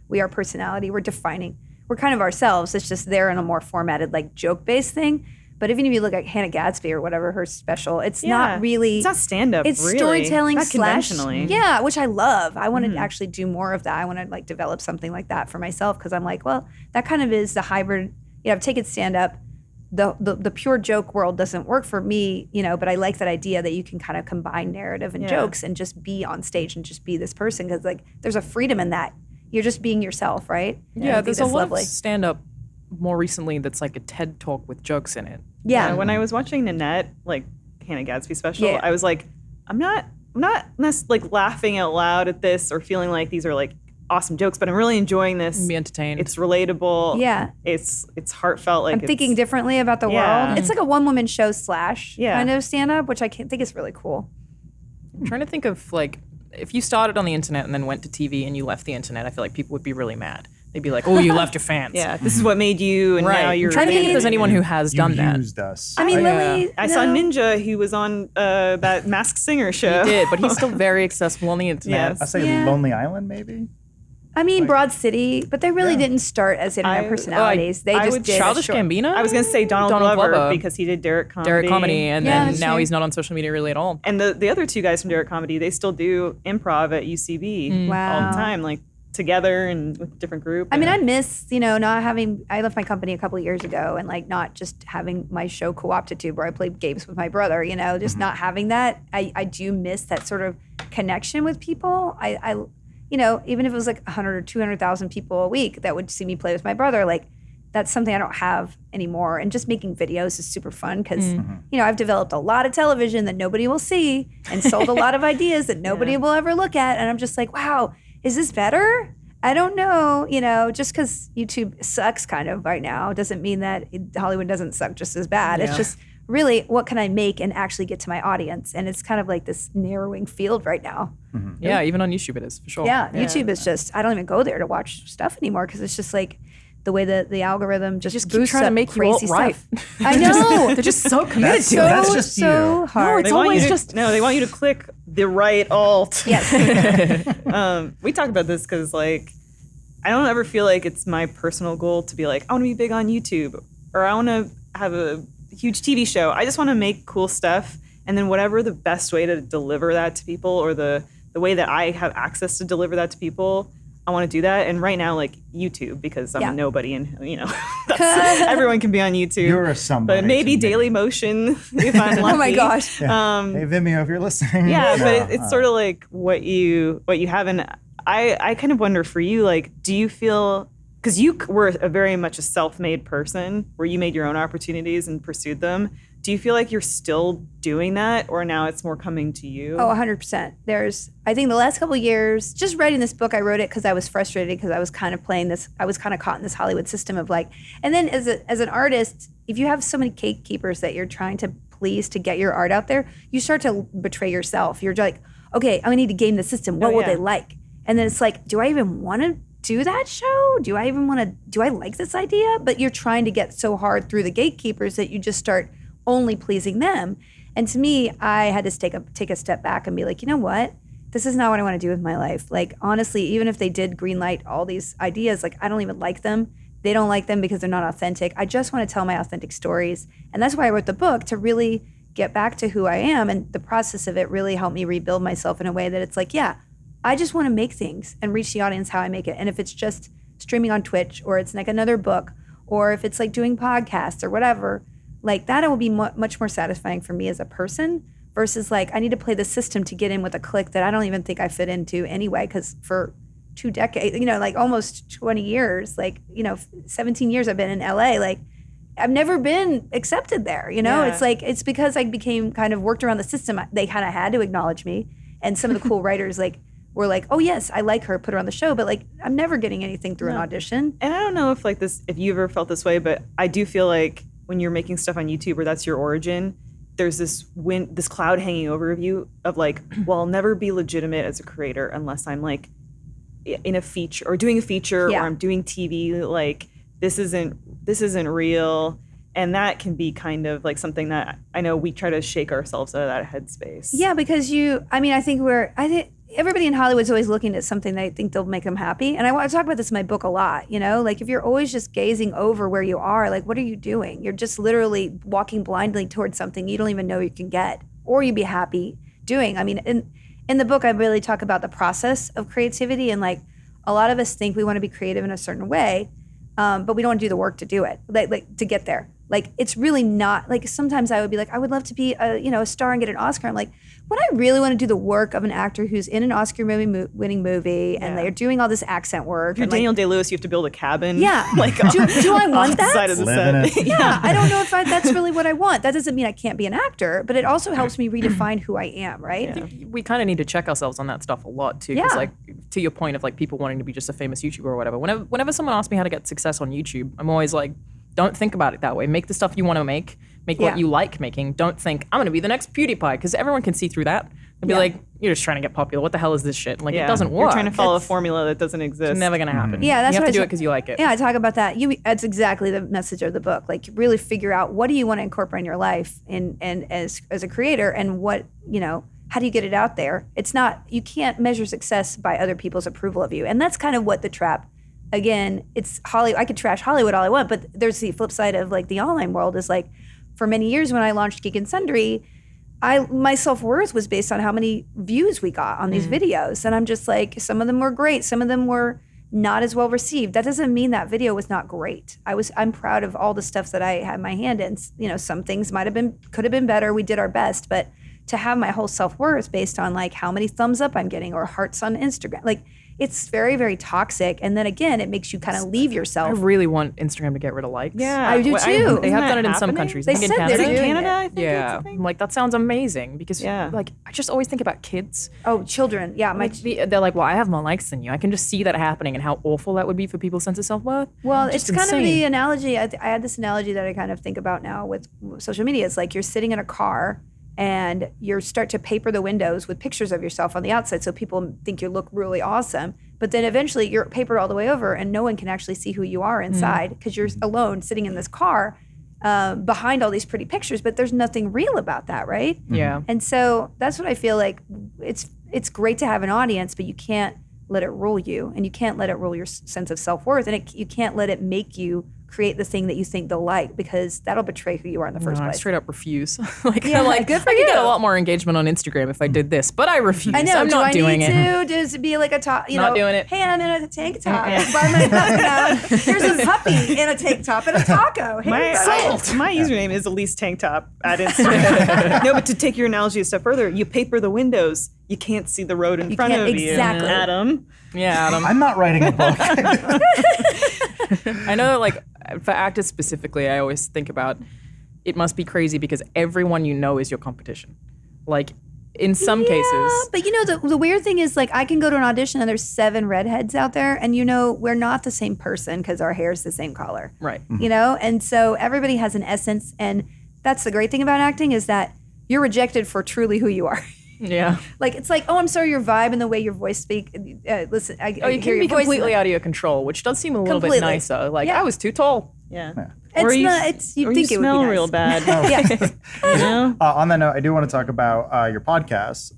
we are personality. We're kind of ourselves. It's just they're in a more formatted, like joke-based thing. But even if you look at Hannah Gadsby or whatever, her special, it's not really... It's not stand-up, it's really. Storytelling not slash... conventionally. Yeah, which I love. I want to actually do more of that. I want to like develop something like that for myself because I'm like, well, that kind of is the hybrid... I've taken stand-up. The pure joke world doesn't work for me, but I like that idea that you can kind of combine narrative and jokes and just be on stage and just be this person because like there's a freedom in that. You're just being yourself, right? Yeah, there's a lot of stand-up more recently that's like a TED Talk with jokes in it. Yeah. When I was watching Nanette, like Hannah Gadsby special, I was like, I'm not like laughing out loud at this or feeling like these are like awesome jokes, but I'm really enjoying this. Be entertained. It's relatable. Yeah. It's heartfelt. Like I'm thinking differently about the world. It's like a one-woman show slash kind of stand-up, which I think is really cool. I'm trying to think of like, if you started on the internet and then went to TV and you left the internet, I feel like people would be really mad. They'd be like, oh, you left your fans. This is what made you, and now you're... I'm trying to think if there's anyone who has done that. Used us. I mean, Lily... I saw Ninja, who was on that Masked Singer show. He did, but he's still very accessible on the internet. I say Lonely Island, maybe? I mean, Broad City, but they really didn't start as internet personalities. They just did Childish Gambino? I was going to say Donald Glover because he did Derek Comedy. And then now he's not on social media really at all. And the other two guys from Derek Comedy, they still do improv at UCB all the time, like together and with a different group. I mean, I miss, not having, I left my company a couple of years ago and like not just having my show co-opted to where I played games with my brother, just not having that. I do miss that sort of connection with people. I even if it was like 100 or 200,000 people a week that would see me play with my brother, like that's something I don't have anymore. And just making videos is super fun because, I've developed a lot of television that nobody will see and sold a lot of ideas that nobody will ever look at. And I'm just like, wow, is this better? I don't know, just because YouTube sucks kind of right now doesn't mean that Hollywood doesn't suck just as bad. It's just really, what can I make and actually get to my audience? And it's kind of like this narrowing field right now. Yeah, even on YouTube it is, for sure. Yeah, YouTube is just, I don't even go there to watch stuff anymore because it's just like the way that the algorithm just keep trying to make crazy you alt-right. stuff. I know. They're just so committed to it. That's just so hard. They want you to click the right alt. Yes. We talk about this because like, I don't ever feel like it's my personal goal to be like, I want to be big on YouTube or I want to have a huge TV show. I just want to make cool stuff. And then whatever the best way to deliver that to people or the way that I have access to deliver that to people, I want to do that. And right now, like YouTube, because I'm a nobody and, everyone can be on YouTube. You're a somebody. But maybe Daily Motion if I'm lucky. Oh my gosh. Hey, Vimeo, if you're listening. Yeah, but it's sort of like what you have. And I kind of wonder for you, like, do you feel because you were very much a self-made person where you made your own opportunities and pursued them. Do you feel like you're still doing that, or now it's more coming to you? Oh, 100%. I think the last couple of years, just writing this book, I wrote it because I was frustrated because I was kind of I was kind of caught in this Hollywood system of like, and then as an artist, if you have so many gatekeepers that you're trying to please to get your art out there, you start to betray yourself. You're like, okay, I need to game the system. What will they like? And then it's like, do I even want to do that show? Do I like this idea? But you're trying to get so hard through the gatekeepers that you just start only pleasing them. And to me, I had to take a step back and be like, you know what? This is not what I want to do with my life. Like, honestly, even if they did greenlight all these ideas, like, I don't even like them. They don't like them because they're not authentic. I just want to tell my authentic stories. And that's why I wrote the book, to really get back to who I am. And the process of it really helped me rebuild myself in a way that it's like, yeah, I just want to make things and reach the audience how I make it. And if it's just streaming on Twitch, or it's like another book, or if it's like doing podcasts or whatever, like that, it will be much more satisfying for me as a person versus like, I need to play the system to get in with a clique that I don't even think I fit into anyway. Because for 2 decades, like almost 20 years, 17 years I've been in LA, like I've never been accepted there, Yeah. It's like, it's because I became kind of worked around the system. They kind of had to acknowledge me. And some of the cool writers were like, oh yes, I like her, put her on the show, but like, I'm never getting anything through an audition. And I don't know if you ever felt this way, but I do feel like when you're making stuff on YouTube, or that's your origin, there's this cloud hanging over you of like, well, I'll never be legitimate as a creator unless I'm like in a feature or doing a feature, or I'm doing TV. Like this isn't real. And that can be kind of like something that I know we try to shake ourselves out of that headspace. Yeah, because I think everybody in Hollywood's always looking at something they think they'll make them happy. And I want to talk about this in my book a lot, like if you're always just gazing over where you are, like what are you doing? You're just literally walking blindly towards something you don't even know you can get, or you'd be happy doing. I mean, in the book, I really talk about the process of creativity, and like a lot of us think we want to be creative in a certain way, but we don't do the work to do it, like to get there. Like, it's really not, like, sometimes I would be like, I would love to be a star and get an Oscar. I'm like, would I really want to do the work of an actor who's in an Oscar-winning movie, and they're doing all this accent work? If you're Daniel Day-Lewis, you have to build a cabin. Yeah. Like, do I want that? Side of the Living set. it. Yeah, I don't know if that's really what I want. That doesn't mean I can't be an actor, but it also helps me redefine who I am, right? Yeah. We kind of need to check ourselves on that stuff a lot too. Because like, to your point of like people wanting to be just a famous YouTuber or whatever, whenever someone asks me how to get success on YouTube, I'm always like, don't think about it that way. Make the stuff you want to make what you like making. Don't think, I'm going to be the next PewDiePie, because everyone can see through that. They'll be like, you're just trying to get popular. What the hell is this shit? Like, it doesn't work. You're trying to follow a formula that doesn't exist. It's never going to happen. Yeah, that's you what have to I do it because you like it. Yeah, I talk about that. That's exactly the message of the book. Like, really figure out, what do you want to incorporate in your life, and as a creator, and what, how do you get it out there? It's not, you can't measure success by other people's approval of you. And that's kind of what the trap, again, it's Hollywood. I could trash Hollywood all I want, but there's the flip side of like the online world is like, for many years when I launched Geek and Sundry, my self-worth was based on how many views we got on these videos. And I'm just like, some of them were great, some of them were not as well received. That doesn't mean that video was not great. I'm proud of all the stuff that I had my hand in. Some things could have been better. We did our best, but to have my whole self-worth based on like how many thumbs up I'm getting or hearts on Instagram, like, it's very, very toxic. And then again, it makes you kind of leave I yourself. really want Instagram to get rid of likes. Yeah. I do too. They have Isn't done it that in some happening? countries. They I think said in they're Canada. doing Canada, it. I think Yeah, it's a thing. like that sounds amazing because Yeah. like I just always think about kids. Oh, children. Yeah. They're like, well, I have more likes than you. I can just see that happening and how awful that would be for people's sense of self-worth. Well, Just it's kind of the insane. analogy. I had this analogy that I kind of think about now with social media. It's like you're sitting in a car and you start to paper the windows with pictures of yourself on the outside so people think you look really awesome. But then eventually you're papered all the way over and no one can actually see who you are inside because you're alone sitting in this car behind all these pretty pictures, but there's nothing real about that, right? Yeah. And so that's what I feel like. It's great to have an audience, but you can't let it rule you, and you can't let it rule your sense of self-worth, and you can't let it make you create the thing that you think they'll like, because that'll betray who you are in the first I place. straight up refuse. Like, Yeah, I'm like, good for I could get you. a lot more engagement on Instagram if I did this, but I refuse. I know. I'm not doing need it. to? Does it be like a top? Not doing it. Hey, I'm in a tank top. Buy my puppy. Here's a puppy in a tank top and a taco. Hey, My username is Elise Tank Top at Instagram. No, but to take your analogy a step further, you paper the windows. You can't see the road in front can't- of you. exactly. Adam. Yeah, Adam. I'm not writing a book. I know, like, for actors specifically, I always think about it must be crazy because everyone you know is your competition. Like, in some cases. But the weird thing is, like, I can go to an audition and there's 7 redheads out there, and we're not the same person because our hair's the same color. Right. And so everybody has an essence, and that's the great thing about acting is that you're rejected for truly who you are. Yeah. Like, it's like, oh, I'm sorry, your vibe and the way your voice speak. Listen, I You hear can your be voice. completely out of your control, which does seem a little bit Completely. nicer. Like, Yeah. I was too tall. Yeah. It's you not. It's you or think you it would smell be nice. real bad. Yeah. You know? On that note, I do want to talk about your podcast.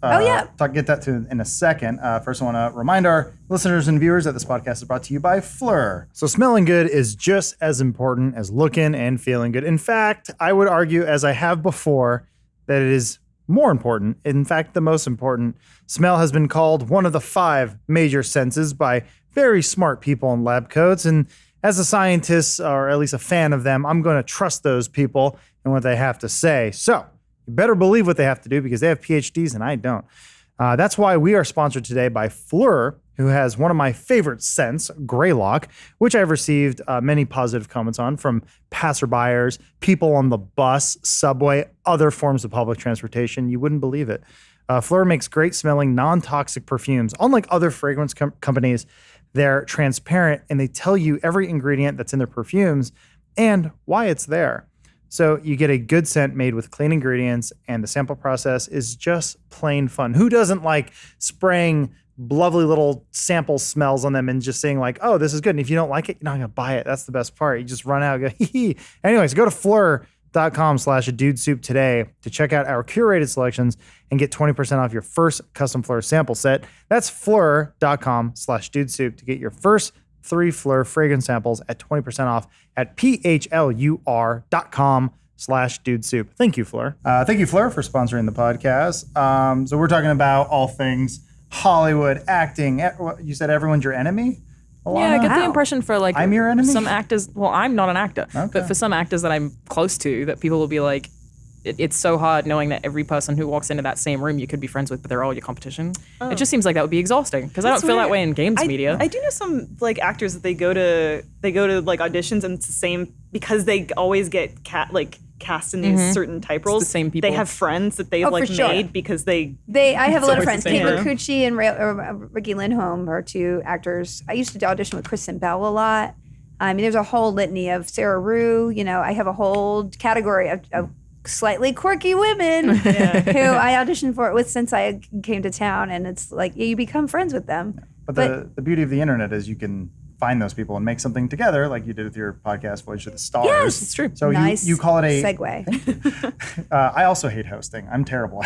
Get that to in a second. First, I want to remind our listeners and viewers that this podcast is brought to you by Fleur. So smelling good is just as important as looking and feeling good. In fact, I would argue, as I have before, that it is more important. In fact, the most important. Smell has been called one of the 5 major senses by very smart people in lab coats. And as a scientist, or at least a fan of them, I'm going to trust those people and what they have to say. So you better believe what they have to do because they have PhDs and I don't. That's why we are sponsored today by Fleur, who has one of my favorite scents, Greylock, which I've received many positive comments on from passerbyers, people on the bus, subway, other forms of public transportation. You wouldn't believe it. Fleur makes great smelling, non-toxic perfumes. Unlike other fragrance companies, they're transparent and they tell you every ingredient that's in their perfumes and why it's there. So you get a good scent made with clean ingredients, and the sample process is just plain fun. Who doesn't like spraying lovely little sample smells on them and just saying like, oh, this is good. And if you don't like it, you're not going to buy it. That's the best part. You just run out and go, hee hee. Anyways, go to fleur.com/adudesoup today to check out our curated selections and get 20% off your first custom Fleur sample set. That's fleur.com/dudesoup to get your first 3 Fleur fragrance samples at 20% off at PHLUR.com/dudesoup. Thank you, Fleur. Thank you, Fleur, for sponsoring the podcast. So we're talking about all things Hollywood, acting. You said everyone's your enemy? Yeah, I get the impression for like I'm your enemy? some actors. Well, I'm not an actor, Okay. but for some actors that I'm close to, that people will be like, it's so hard knowing that every person who walks into that same room you could be friends with, but they're all your competition. It just seems like that would be exhausting because I don't feel that way in games media. I do know some like actors that they go to like auditions and it's the same because they always get cast in these certain type roles. the same people. They have friends that they've for sure. made because I have a lot of always friends. the Kate same. Micucci and Ricky Lindholm are 2 actors. I used to audition with Kristen Bell a lot. I mean, there's a whole litany of Sarah Rue. I have a whole category of slightly quirky women who I auditioned for with since I came to town. And it's like, you become friends with them. But the beauty of the internet is you can find those people and make something together like you did with your podcast, Voyage to the Stars. Yes, it's true. So nice you call it a segue. I also hate hosting. I'm terrible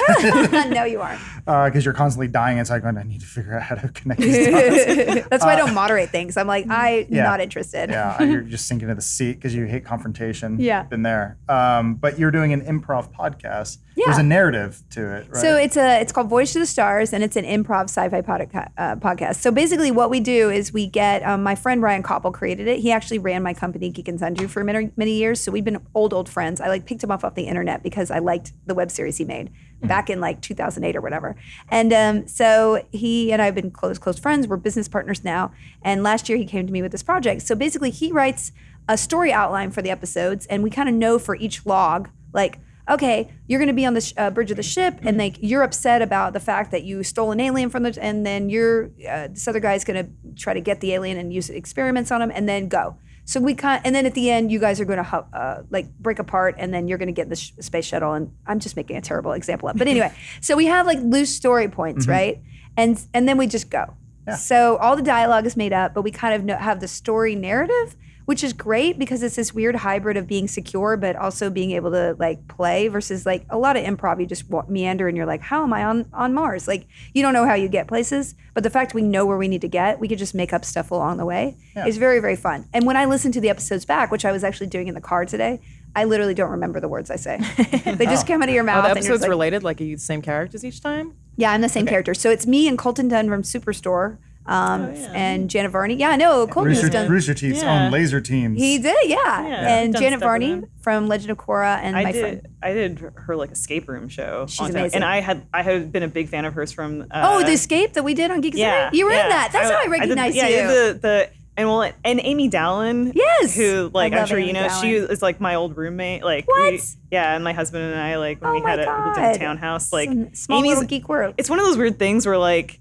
No, you aren't. because you're constantly dying. It's like, I need to figure out how to connect these dots. That's why I don't moderate things. I'm like, I'm not interested. Yeah, you're just sinking to the seat because you hate confrontation. Yeah. Been there. But you're doing an improv podcast. Yeah. There's a narrative to it, right? So it's called Voyage to the Stars, and it's an improv sci-fi podcast. So basically, what we do is we get my friend Ryan Koppel created it. He actually ran my company Geek and Sundry for many years. So we've been old friends. I picked him up off the internet because I liked the web series he made back in 2008 or whatever. And so he and I have been close friends. We're business partners now. And last year he came to me with this project. So basically, he writes a story outline for the episodes, and we kind of know for each log okay, you're going to be on the bridge of the ship, and you're upset about the fact that you stole an alien from and then this other guy's going to try to get the alien and use experiments on him, and then go. So and then at the end, you guys are going to break apart, and then you're going to get in the space shuttle. And I'm just making a terrible example up, but anyway, so we have loose story points, right? And then we just go. Yeah. So all the dialogue is made up, but we kind of have the story narrative, which is great because it's this weird hybrid of being secure but also being able to play versus a lot of improv. You just meander and you're like, how am I on Mars? You don't know how you get places, but the fact we know where we need to get, we could just make up stuff along the way. Yeah. Is very, very fun. And when I listen to the episodes back, which I was actually doing in the car today, I literally don't remember the words I say. They just come out of your mouth. Are the and you're episodes just related? Are you the same characters each time? Yeah, I'm the same character. So it's me and Colton Dunn from Superstore. And Janet Varney. Yeah, I know. Colton has done. Rooster Teeth's own laser teams. He did, yeah. And done Janet stuff with Varney him. from Legend of Korra and my friend. I did her escape room show. She's on time. amazing. And I had been a big fan of hers from. The escape that we did on Geek and Sundry? You were in that. That's how I recognized you. I did And Amy Dallin, Yes! who like I I'm love sure you Amy know, she Dallin. is like my old roommate. Like What? and my husband and I like when Oh we my lived in God. a townhouse. Like Some small Amy's, little geek world. it's one of those weird things where like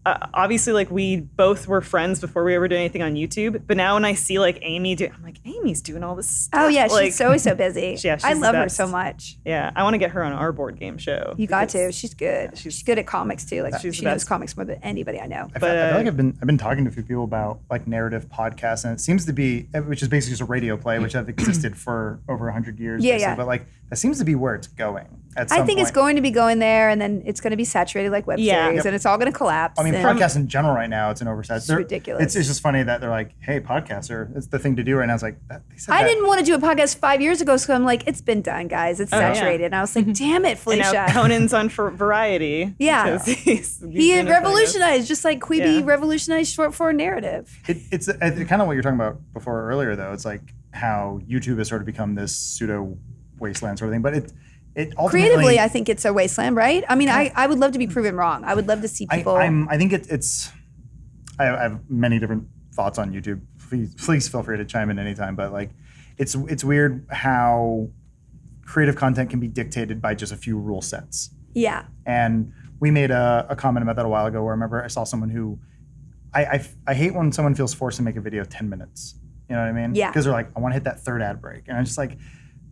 obviously like we both were friends before we ever did anything on YouTube, but now when I see like Amy do, I'm like, Amy's doing all this stuff. Oh yeah, like, she's always so busy. Yeah, she's I the love her best. so much. Yeah, I want to get her on our board game show. You got to. because- She's good. She's good at comics too. Like She's she the knows best. comics more than anybody I know. I feel like I've been talking to a few people about like narrative podcasts, and it seems to be, which is basically just a radio play, which have existed for over 100 years. Yeah, basically. yeah. But like that seems to be where it's going. At some I think it's point. going to be going there, and then it's going to be saturated like web Yeah. series, Yep. and it's all going to collapse. I mean, and- podcasts in general right now, it's an oversight. It's ridiculous. It's just funny that they're like, hey, podcaster, it's the thing to do right now. It's like, they said I that. didn't want to do a podcast 5 years ago, so I'm like, it's been done, guys. It's yeah. saturated. And I was like, damn it, And Felicia. now Conan's on for Variety. Yeah. because he's He doing a thing. revolutionized, just like Quibi Yeah. revolutionized short form narrative. It's kind of what you're talking about before earlier, though. It's like how YouTube has sort of become this pseudo wasteland sort of thing. But it ultimately, Creatively, I think it's a wasteland, right? I mean, I would love to be proven wrong. I would love to see people. I think it's. I have many different thoughts on YouTube. Please feel free to chime in anytime. But like, it's weird how creative content can be dictated by just a few rule sets. yeah. And we made a comment about that a while ago where I remember I saw someone who, I hate when someone feels forced to make a video 10 minutes. You know what I mean? Yeah. Because they're like, I want to hit that third ad break. And I'm just like,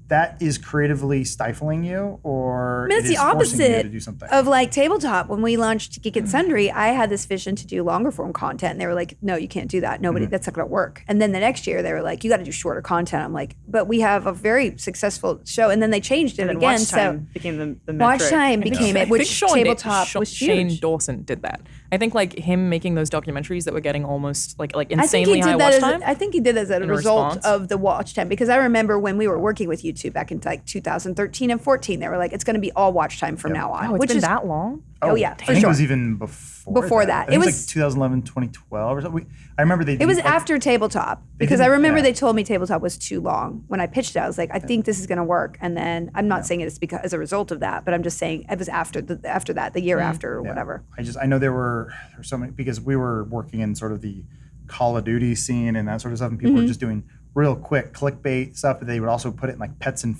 that is creatively stifling you, or I mean, it's it is the forcing you opposite to do something. of like tabletop. When we launched Geek and Sundry, I had this vision to do longer form content, and they were like, "No, you can't do that. Nobody, that's not going to work." And then the next year, they were like, "You got to do shorter content." I'm like, "But we have a very successful show," and then they changed it And then again. watch So time became the watch metric. time became it, which tabletop was Shane huge. Dawson did that. I think like him making those documentaries that were getting almost like I think insanely he high did watch that. time. I think he did as a in result response. of the watch time, because I remember when we were working with YouTube back in like 2013 and 14, they were like, "It's going to be all watch time from now on," Oh, it's which been is that long? oh yeah, I for think sure. it was even before Before that. I think It it was- was like 2011, 2012 or something. I remember they. It was like, after tabletop, because I didn't- remember yeah. they told me tabletop was too long. When I pitched it, I was like, I think this is going to work. And then I'm not saying it's because as a result of that, but I'm just saying it was after that, the year after or Yeah. whatever. I know there were so many, because we were working in sort of the Call of Duty scene and that sort of stuff, and people Mm-hmm. were just doing real quick clickbait stuff. But they would also put it in like pets and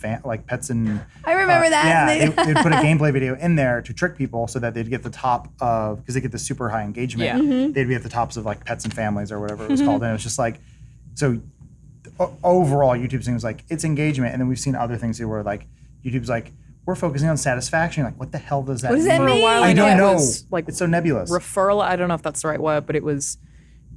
I remember that. Yeah, they'd put a gameplay video in there to trick people so that they'd get the top of, because they get the super high engagement. Yeah. Mm-hmm. They'd be at the tops of like Pets and Families or whatever it was called, and it was just like, so overall YouTube seems like it's engagement, and then we've seen other things here where like YouTube's like, we're focusing on satisfaction. Like, what the hell does that What does that mean? mean? For a while, I know don't it know. was like It's so nebulous. referral. I don't know if that's the right word, but it was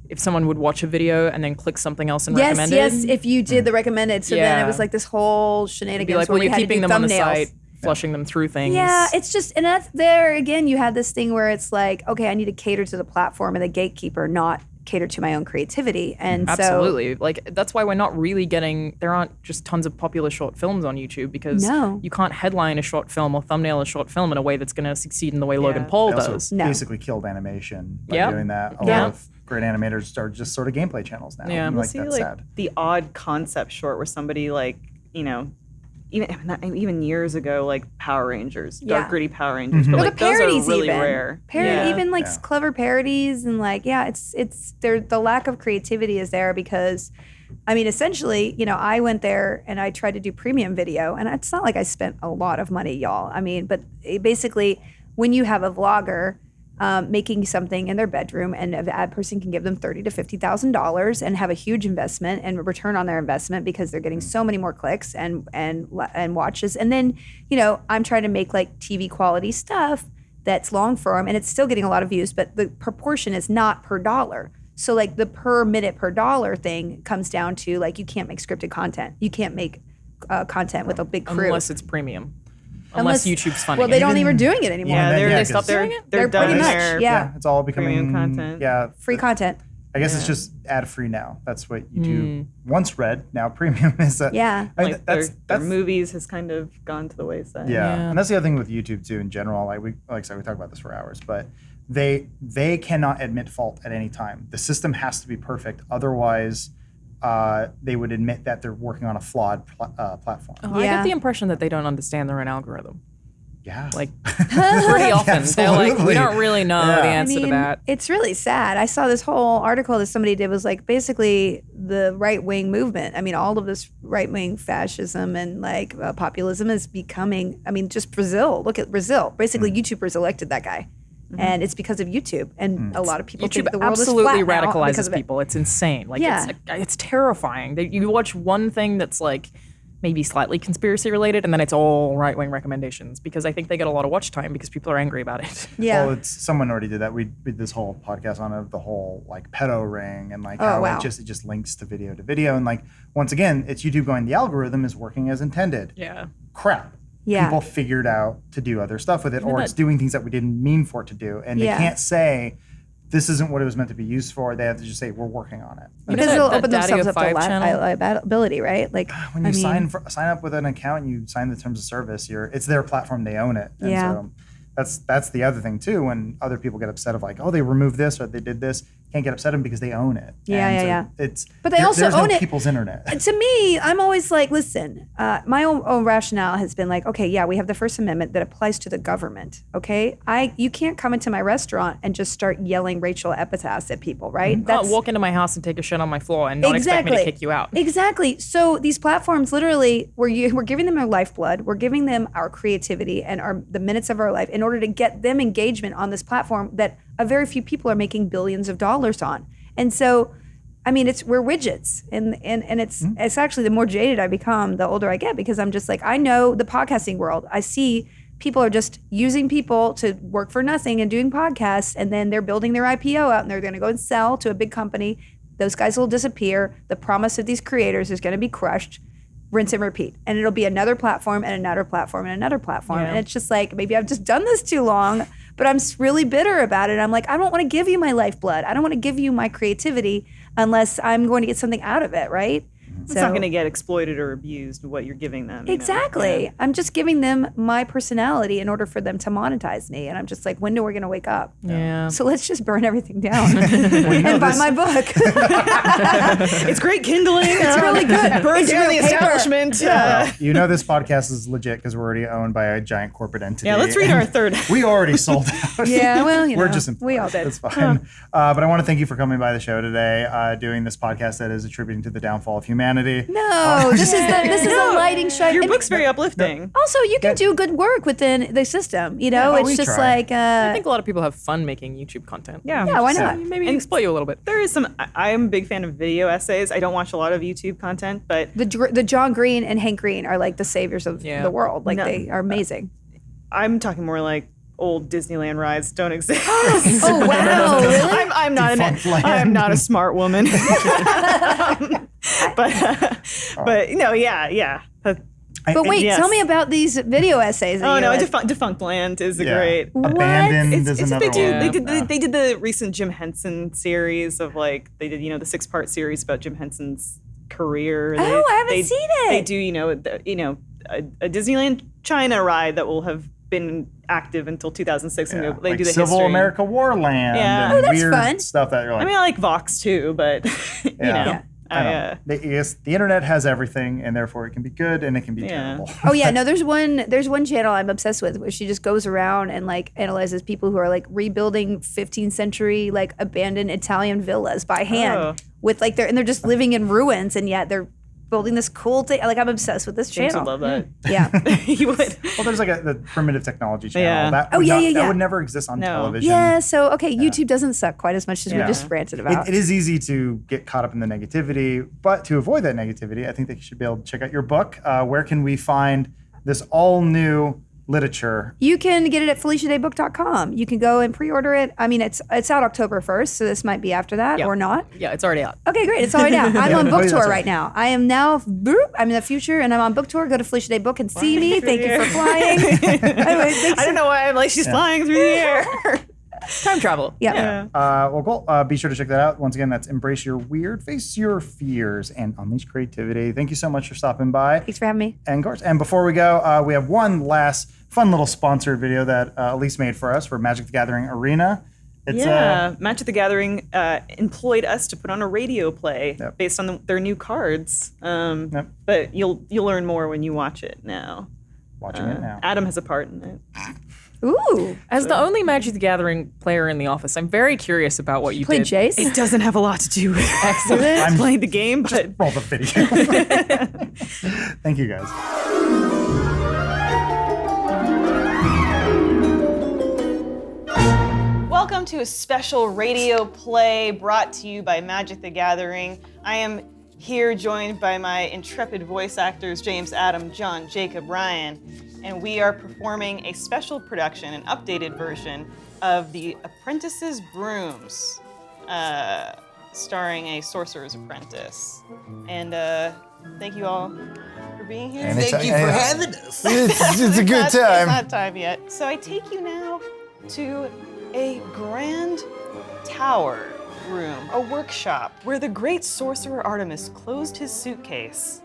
if someone would watch a video and then click something else and Yes, recommend it. yes. If you did the recommended, so then it Yeah. was like this whole It'd shenanigans. be like, where well, we you're had to keeping do them on the thumbnails. site, flushing them through things. Yeah, it's just, and that's there again. You have this thing where it's like, okay, I need to cater to the platform and the gatekeeper, not cater to my own creativity. And so, Absolutely. Like that's why we're not really getting there aren't just tons of popular short films on YouTube because No. you can't headline a short film or thumbnail a short film in a way that's going to succeed in the way Logan Paul They also does. No. basically killed animation by Yep. doing that. A Yeah. lot of great animators are just sort of gameplay channels now. Yeah. I'm We'll like, See, that's like sad. the odd concept short where somebody like, you know, even years ago, like Power Rangers, dark Yeah. gritty Power Rangers, Mhm. but Or like the those parodies are really even. rare. Even like Yeah. clever parodies and like, yeah, it's there. The lack of creativity is there because, I mean, essentially, you know, I went there and I tried to do premium video, and it's not like I spent a lot of money, y'all. I mean, but basically, when you have a vlogger making something in their bedroom, and an ad person can give them $30,000 to $50,000 and have a huge investment and return on their investment because they're getting so many more clicks and watches. And then, you know, I'm trying to make like TV quality stuff that's long form, and it's still getting a lot of views, but the proportion is not per dollar. So like the per minute per dollar thing comes down to like, you can't make scripted content. You can't make content with a big crew. Unless it's premium. Unless YouTube's funding Well, they it. don't even doing it anymore. Yeah, then, they're, yeah, they 'cause- stopped doing it. They're done pretty much, their- yeah. It's all becoming Premium content. Yeah, Free content. I guess it's just ad free now. That's what YouTube once read. Now premium is. Yeah. I mean, Like that's their movies has kind of gone to the wayside. Yeah. Yeah. And that's the other thing with YouTube too in general. Like I said, we talk about this for hours, but they cannot admit fault at any time. The system has to be perfect. Otherwise, they would admit that they're working on a flawed platform. Oh, I Yeah. get the impression that they don't understand their own algorithm. Yeah. Like pretty often. They're like, we Absolutely. don't really know Yeah. the I answer to that. It's really sad. I saw this whole article that somebody did was like basically the right-wing movement. I mean, all of this right-wing fascism and like populism is becoming, I mean, just Brazil. Look at Brazil. Basically, YouTubers elected that guy. And it's because of YouTube. And a lot of people YouTube think the world absolutely is flat now because radicalizes of it. people. It's insane. Like Yeah. it's terrifying. You watch one thing that's like maybe slightly conspiracy related, and then it's all right wing recommendations because I think they get a lot of watch time because people are angry about it. Yeah. Well, it's someone already did that. We did this whole podcast on it, the whole like pedo ring and like Oh, how wow. it just links to video and like once again, it's YouTube going, the algorithm is working as intended. Yeah. Crap. Yeah. People figured out to do other stuff with it, or that- it's doing things that we didn't mean for it to do, and they Yeah. can't say this isn't what it was meant to be used for. They have to just say we're working on it. You know Because that- they'll that open Daddy themselves of up to Five channel? liability, right? Like When you I mean, sign up with an account and you sign the terms of service, it's their platform, they own it. And Yeah. so that's the other thing too. When other people get upset of like, oh, they removed this or they did this, can't get upset at them because they own it. Yeah, And yeah, so yeah. It's But they also there's own no it. people's internet. to me, I'm always like, listen, my own rationale has been like, okay, yeah, we have the First Amendment that applies to the government. Okay, you can't come into my restaurant and just start yelling racial epithets at people, right? You can't walk into my house and take a shit on my floor and not expect me to kick you out. Exactly. So these platforms, literally, we're giving them our lifeblood, we're giving them our creativity and the minutes of our life in order to get them engagement on this platform that a very few people are making billions of dollars on. And so, I mean, we're widgets, and it's actually the more jaded I become, the older I get, because I'm just like, I know the podcasting world. I see people are just using people to work for nothing and doing podcasts, and then they're building their IPO out, and they're going to go and sell to a big company. Those guys will disappear. The promise of these creators is going to be crushed. Rinse and repeat, and it'll be another platform and another platform and another platform, Yeah. and it's just like maybe I've just done this too long, but I'm really bitter about it. I'm like, I don't want to give you my lifeblood. I don't want to give you my creativity unless I'm going to get something out of it, right? It's not going to get exploited or abused, what you're giving them. you know? Exactly. Yeah. I'm just giving them my personality in order for them to monetize me, and I'm just like, when are we going to wake up? Yeah. So let's just burn everything down and buy my book. It's great kindling. It's really good. Burn It's down real the paper. establishment. Well, you know this podcast is legit because we're already owned by a giant corporate entity. Yeah, let's read our third. We already sold out. Yeah, well, you We're know, just we all did. It's fine. But I want to thank you for coming by the show today, doing this podcast that is attributing to the downfall of humanity. No, this is a lighting show. Your And book's very uplifting. also, you can do good work within the system. You know, Yeah, it's we just try. like I think a lot of people have fun making YouTube content. Yeah. yeah, why not? Maybe exploit you a little bit. There is some. I'm a big fan of video essays. I don't watch a lot of YouTube content, but The John Green and Hank Green are like the saviors of Yeah. the world. Like No. they are amazing. I'm talking more like old Disneyland rides don't exist. Oh wow, really? I'm not Defunct land. I'm not a smart woman. But you know, yeah. But wait, yes. tell me about these video essays. that Oh you no, like. Defunct Land is a Yeah. great. Abandoned is It's another they do. one. They did. Yeah. They did the recent Jim Henson series of like they did the 6-part series about Jim Henson's career. Oh, I haven't seen it. They do a Disneyland China ride that will have been active until 2006, Yeah, and they like do the Civil history. America Warland Yeah. and Oh, that's weird fun. stuff that you're like, I mean, I like Vox too, but you Yeah. know. Yeah. I don't know. Yes, the internet has everything, and therefore it can be good and it can be Yeah. terrible. Oh yeah, no. There's one channel I'm obsessed with where she just goes around and like analyzes people who are like rebuilding 15th century like abandoned Italian villas by hand Oh. with like they're just living in ruins, and yet they're building this cool thing. Like I'm obsessed with this James channel. would love that. Yeah. He would. Well, there's like the primitive technology channel. Yeah. That Oh, would yeah, not- yeah, That yeah. would never exist on No. television. Yeah. So okay, YouTube doesn't suck quite as much as we Yeah. just ranted about. It is easy to get caught up in the negativity, but to avoid that negativity, I think that you should be able to check out your book. Where can we find this all new literature? You can get it at FeliciaDayBook.com. You can go and pre-order it. I mean, it's out October 1st, so this might be after that Yeah. or not. Yeah, it's already out. Okay, great. It's already out. I'm on Oh, book yeah, tour that's right right. now. I am now, I'm in the future, and I'm on book tour. Go to Felicia Day Book and see me. Thank you for flying. Anyway, thanks. I don't know why I'm like she's flying through the air. Time travel. Yeah. Well, cool. Be sure to check that out. Once again, that's Embrace Your Weird, Face Your Fears, and Unleash Creativity. Thank you so much for stopping by. Thanks for having me. And of course, and before we go, we have one last fun little sponsored video that Elise made for us for Magic the Gathering Arena. It's Magic the Gathering employed us to put on a radio play Yep. based on their new cards. Yep. But you'll learn more when you watch it now. watching it now. Adam has a part in it. Ooh. As the only Magic the Gathering player in the office, I'm very curious about what you Play did. Jace? It doesn't have a lot to do with Excellent. playing the game, but Roll the video. Thank you, guys. welcome to a special radio play brought to you by Magic the Gathering. I am here joined by my intrepid voice actors, James, Adam, John, Jacob, Ryan, and we are performing a special production, an updated version of The Apprentice's Brooms, starring a sorcerer's apprentice. And thank you all for being here. Thank you for having us. It's a good It's time. not time yet. So I take you now to a grand tower room, a workshop, where the great sorcerer Artemis closed his suitcase,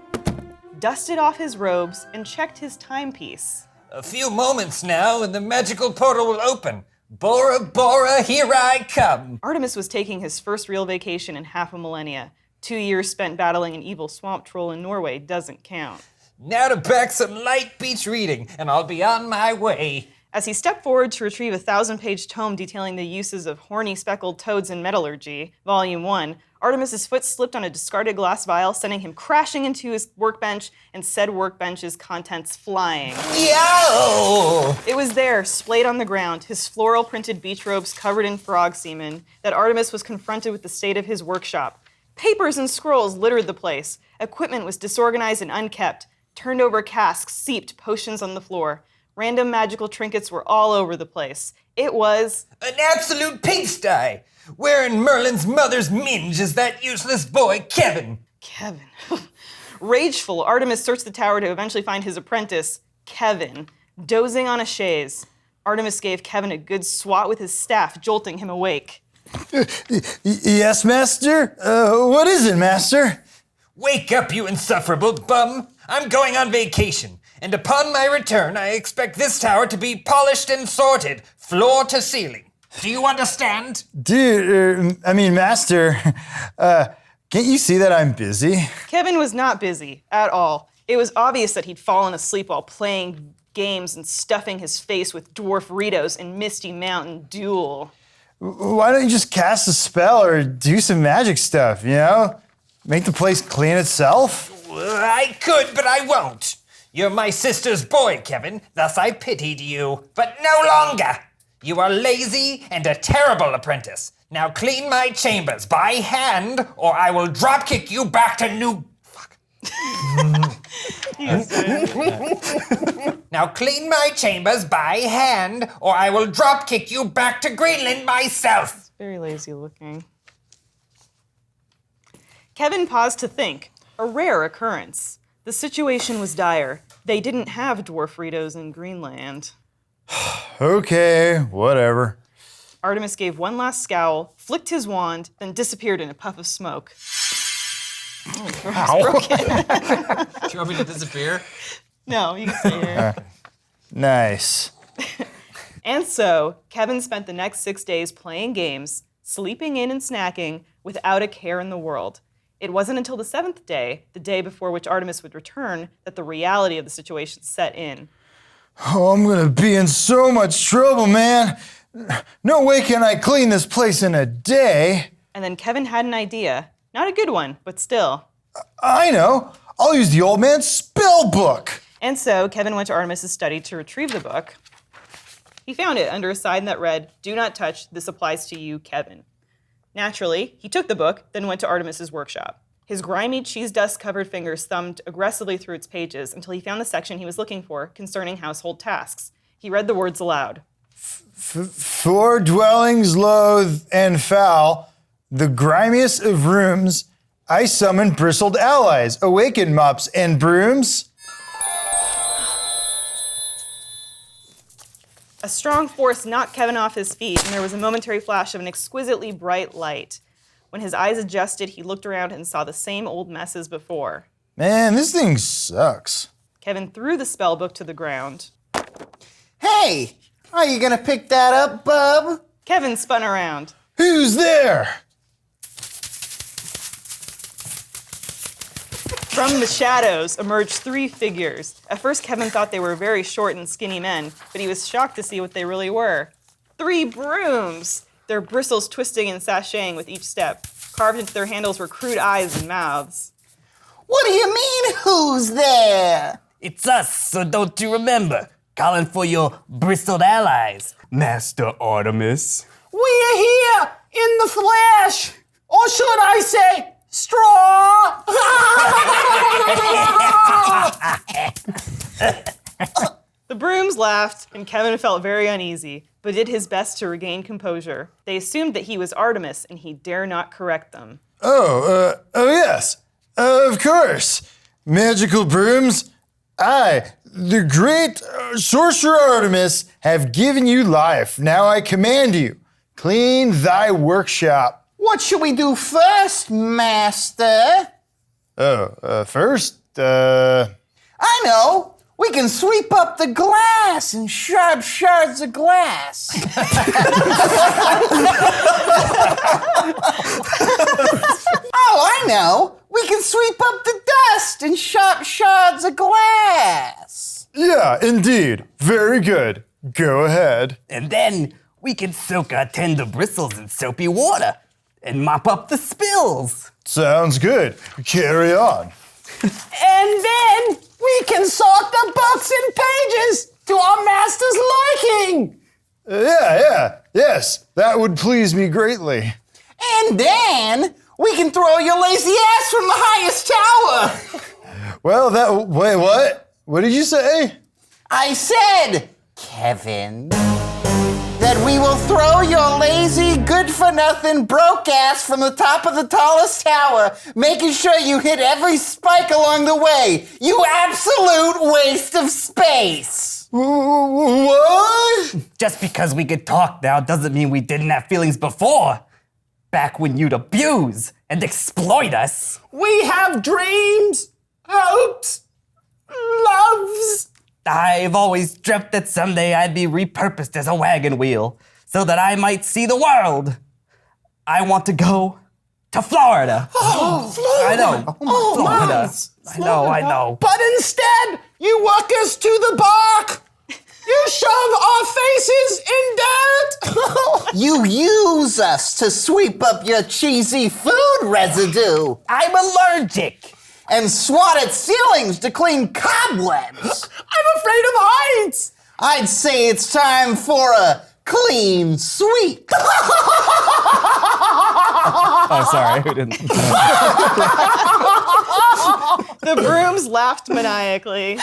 dusted off his robes, and checked his timepiece. A few moments now and the magical portal will open. Bora Bora, here I come. Artemis was taking his first real vacation in half a millennia. 2 years spent battling an evil swamp troll in Norway doesn't count. Now to pack some light beach reading and I'll be on my way. As he stepped forward to retrieve a 1,000-page tome detailing the uses of horny speckled toads in metallurgy, Volume 1, Artemis's foot slipped on a discarded glass vial, sending him crashing into his workbench and said workbench's contents flying. Yo! It was there, splayed on the ground, his floral-printed beach robes covered in frog semen, that Artemis was confronted with the state of his workshop. Papers and scrolls littered the place. Equipment was disorganized and unkept. Turned-over casks seeped potions on the floor. Random magical trinkets were all over the place. It was An absolute pigsty. Where in Merlin's mother's minge is that useless boy, Kevin? Kevin. Rageful, Artemis searched the tower to eventually find his apprentice, Kevin, dozing on a chaise. Artemis gave Kevin a good swat with his staff, jolting him awake. Yes, master? What is it, master? Wake up, you insufferable bum. I'm going on vacation, and upon my return, I expect this tower to be polished and sorted, floor to ceiling. Do you understand? Dude, master, can't you see that I'm busy? Kevin was not busy at all. It was obvious that he'd fallen asleep while playing games and stuffing his face with dwarf Ritos in Misty Mountain Duel. Why don't you just cast a spell or do some magic stuff, you know? Make the place clean itself? I could, but I won't. You're my sister's boy, Kevin, thus I pitied you. But no longer! You are lazy and a terrible apprentice. Now clean my chambers by hand, or I will dropkick you back to New... Fuck. Now clean my chambers by hand, or I will dropkick you back to Greenland myself. Very lazy looking. Kevin paused to think. A rare occurrence. The situation was dire. They didn't have dwarf Ritos in Greenland. Okay, whatever. Artemis gave one last scowl, flicked his wand, then disappeared in a puff of smoke. Do you want me to disappear? No, you can stay here. Nice. And so, Kevin spent the next 6 days playing games, sleeping in and snacking, without a care in the world. It wasn't until the 7th day, the day before which Artemis would return, that the reality of the situation set in. Oh, I'm gonna be in so much trouble, man. No way can I clean this place in a day. And then Kevin had an idea. Not a good one, but still. I know. I'll use the old man's spell book. And so, Kevin went to Artemis's study to retrieve the book. He found it under a sign that read, "Do not touch, this applies to you, Kevin." Naturally, he took the book, then went to Artemis's workshop. His grimy, cheese dust-covered fingers thumbed aggressively through its pages until he found the section he was looking for concerning household tasks. He read the words aloud. For dwellings loath and foul, the grimiest of rooms, I summon bristled allies, awaken mops and brooms. A strong force knocked Kevin off his feet, and there was a momentary flash of an exquisitely bright light. When his eyes adjusted, he looked around and saw the same old mess as before. Man, this thing sucks. Kevin threw the spell book to the ground. Hey, are you gonna pick that up, bub? Kevin spun around. Who's there? From the shadows emerged 3 figures. At first, Kevin thought they were very short and skinny men, but he was shocked to see what they really were. 3 brooms! Their bristles twisting and sashaying with each step. Carved into their handles were crude eyes and mouths. What do you mean, who's there? It's us, so don't you remember? Calling for your bristled allies, Master Artemis. We're here in the flesh. Or should I say, straw? The brooms laughed, and Kevin felt very uneasy, but did his best to regain composure. They assumed that he was Artemis, and he dare not correct them. Oh yes. Of course. Magical brooms. I, the great sorcerer Artemis, have given you life. Now I command you, clean thy workshop. What should we do first, master? First, I know. We can sweep up the glass and sharp shards of glass. Oh, I know. We can sweep up the dust and sharp shards of glass. yeah, indeed. Very good. Go ahead. And then we can soak our tender bristles in soapy water and mop up the spills. Sounds good. Carry on. And then we can sort the books and pages to our master's liking. Yes, that would please me greatly. And then we can throw your lazy ass from the highest tower. Well, wait, what? What did you say? I said, Kevin, that we will throw your lazy, good-for-nothing, broke ass from the top of the tallest tower, making sure you hit every spike along the way. You absolute waste of space. What? Just because we can talk now doesn't mean we didn't have feelings before. Back when you'd abuse and exploit us. We have dreams, hopes, loves. I've always dreamt that someday I'd be repurposed as a wagon wheel so that I might see the world. I want to go to Florida. Oh, Florida. I know. Oh, Florida. nice. I know. But instead, you work us to the bark. You shove our faces in dirt. You use us to sweep up your cheesy food residue. I'm allergic. And swat at ceilings to clean cobwebs. I'm afraid of heights. I'd say it's time for a clean sweep. Oh, sorry. Who didn't? The brooms laughed maniacally.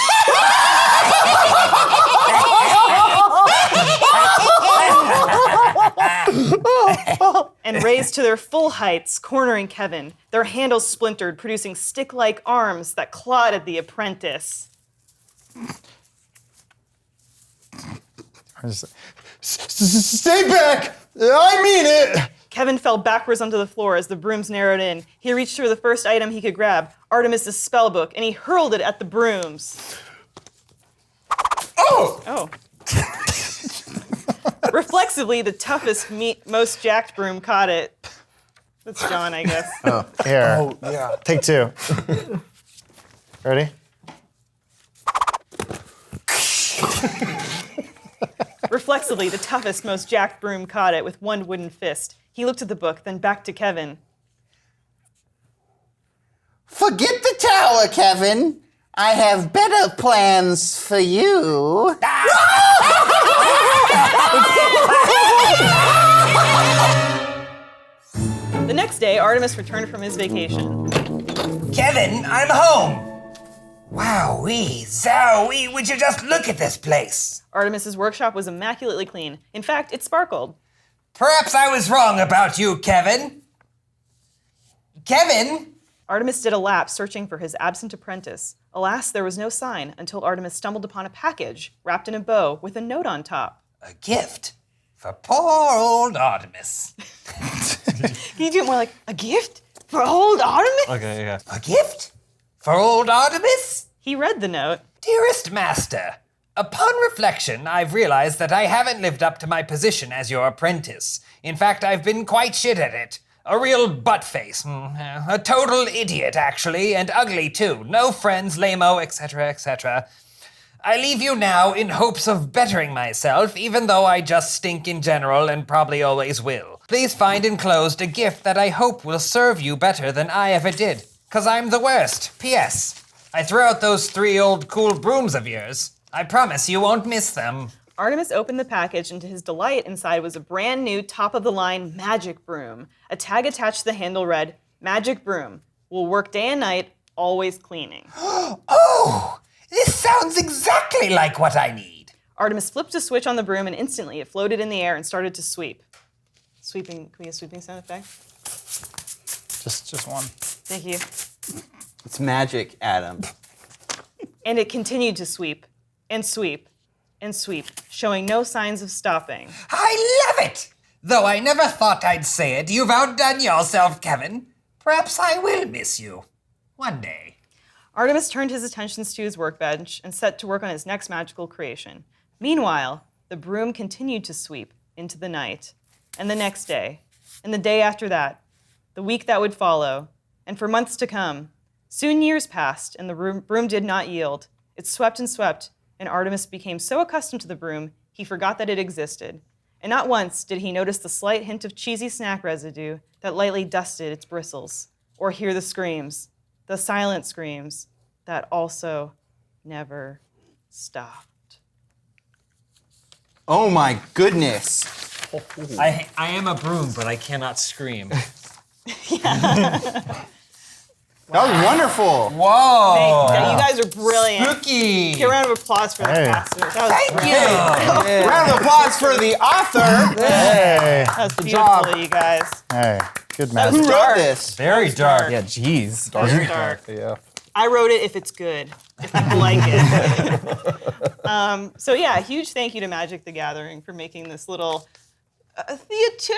And raised to their full heights, cornering Kevin. Their handles splintered, producing stick-like arms that clawed at the apprentice. Stay back! I mean it! Kevin fell backwards onto the floor as the brooms narrowed in. He reached for the first item he could grab, Artemis's spellbook, and he hurled it at the brooms. Oh! Reflexively, the toughest, most jacked broom caught it. That's John, I guess. Here. Oh, yeah. Take 2. Ready? Reflexively, the toughest, most jacked broom caught it with one wooden fist. He looked at the book, then back to Kevin. Forget the tower, Kevin. I have better plans for you. The next day, Artemis returned from his vacation. Kevin, I'm home. Wowee, zowie, would you just look at this place? Artemis's workshop was immaculately clean. In fact, it sparkled. Perhaps I was wrong about you, Kevin. Kevin? Artemis did a lap searching for his absent apprentice. Alas, there was no sign until Artemis stumbled upon a package wrapped in a bow with a note on top. A gift for poor old Artemis. Can you do it more like, a gift for old Artemis? Okay, yeah. A gift for old Artemis? He read the note. Dearest Master, upon reflection, I've realized that I haven't lived up to my position as your apprentice. In fact, I've been quite shit at it. A real butt-face. A total idiot, actually, and ugly, too. No friends, lame-o, etc., etc. I leave you now in hopes of bettering myself, even though I just stink in general and probably always will. Please find enclosed a gift that I hope will serve you better than I ever did, 'cause I'm the worst. P.S. I threw out those 3 old cool brooms of yours. I promise you won't miss them. Artemis opened the package, and to his delight, inside was a brand new top-of-the-line magic broom. A tag attached to the handle read, "Magic broom. Will work day and night, always cleaning." Oh, this sounds exactly like what I need. Artemis flipped a switch on the broom, and instantly it floated in the air and started to sweep. Sweeping, can we get a sweeping sound effect? Just one. Thank you. It's magic, Adam. And it continued to sweep, and sweep, and sweep, showing no signs of stopping. I love it! Though I never thought I'd say it, you've outdone yourself, Kevin. Perhaps I will miss you. One day. Artemis turned his attentions to his workbench and set to work on his next magical creation. Meanwhile, the broom continued to sweep into the night, and the next day, and the day after that, the week that would follow, and for months to come. Soon years passed, and the broom did not yield. It swept, and Artemis became so accustomed to the broom, he forgot that it existed. And not once did he notice the slight hint of cheesy snack residue that lightly dusted its bristles, or hear the screams, the silent screams, that also never stopped. Oh my goodness. I am a broom, but I cannot scream. That was wonderful. Whoa! Yeah, you guys are brilliant. Spooky! Give a round of applause for Hey. that. That was brilliant. Round of applause for the author. Hey, That was beautiful, you guys. hey, good That match. was Who dark. wrote this? Very dark. Yeah, jeez. Very dark. Yeah. I wrote it if it's good, if people like it. So yeah, a huge thank you to Magic the Gathering for making this little theater,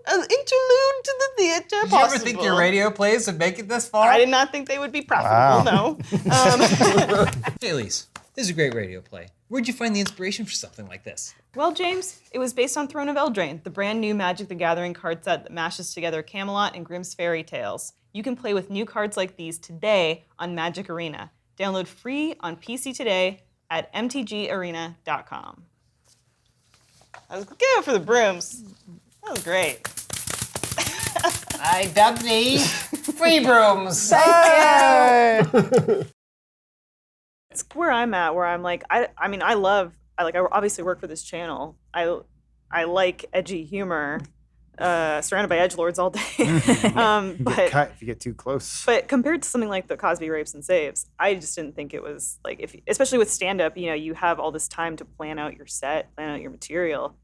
an interlude to the theater Did you possible. ever think your radio plays would make it this far? I did not think they would be profitable, no. Hey, Elise, this is a great radio play. Where'd you find the inspiration for something like this? Well, James, it was based on Throne of Eldraine, the brand new Magic the Gathering card set that mashes together Camelot and Grimm's Fairy Tales. You can play with new cards like these today on Magic Arena. Download free on PC today at mtgarena.com. I was good for the brooms. That was great. I dubbed these free brooms. It's where I'm at, where I'm like, I obviously work for this channel. I like edgy humor, surrounded by edgelords all day. But Cut if you get too close. But compared to something like the Cosby Rapes and Saves, I just didn't think it was like, especially with stand-up, you have all this time to plan out your set, plan out your material.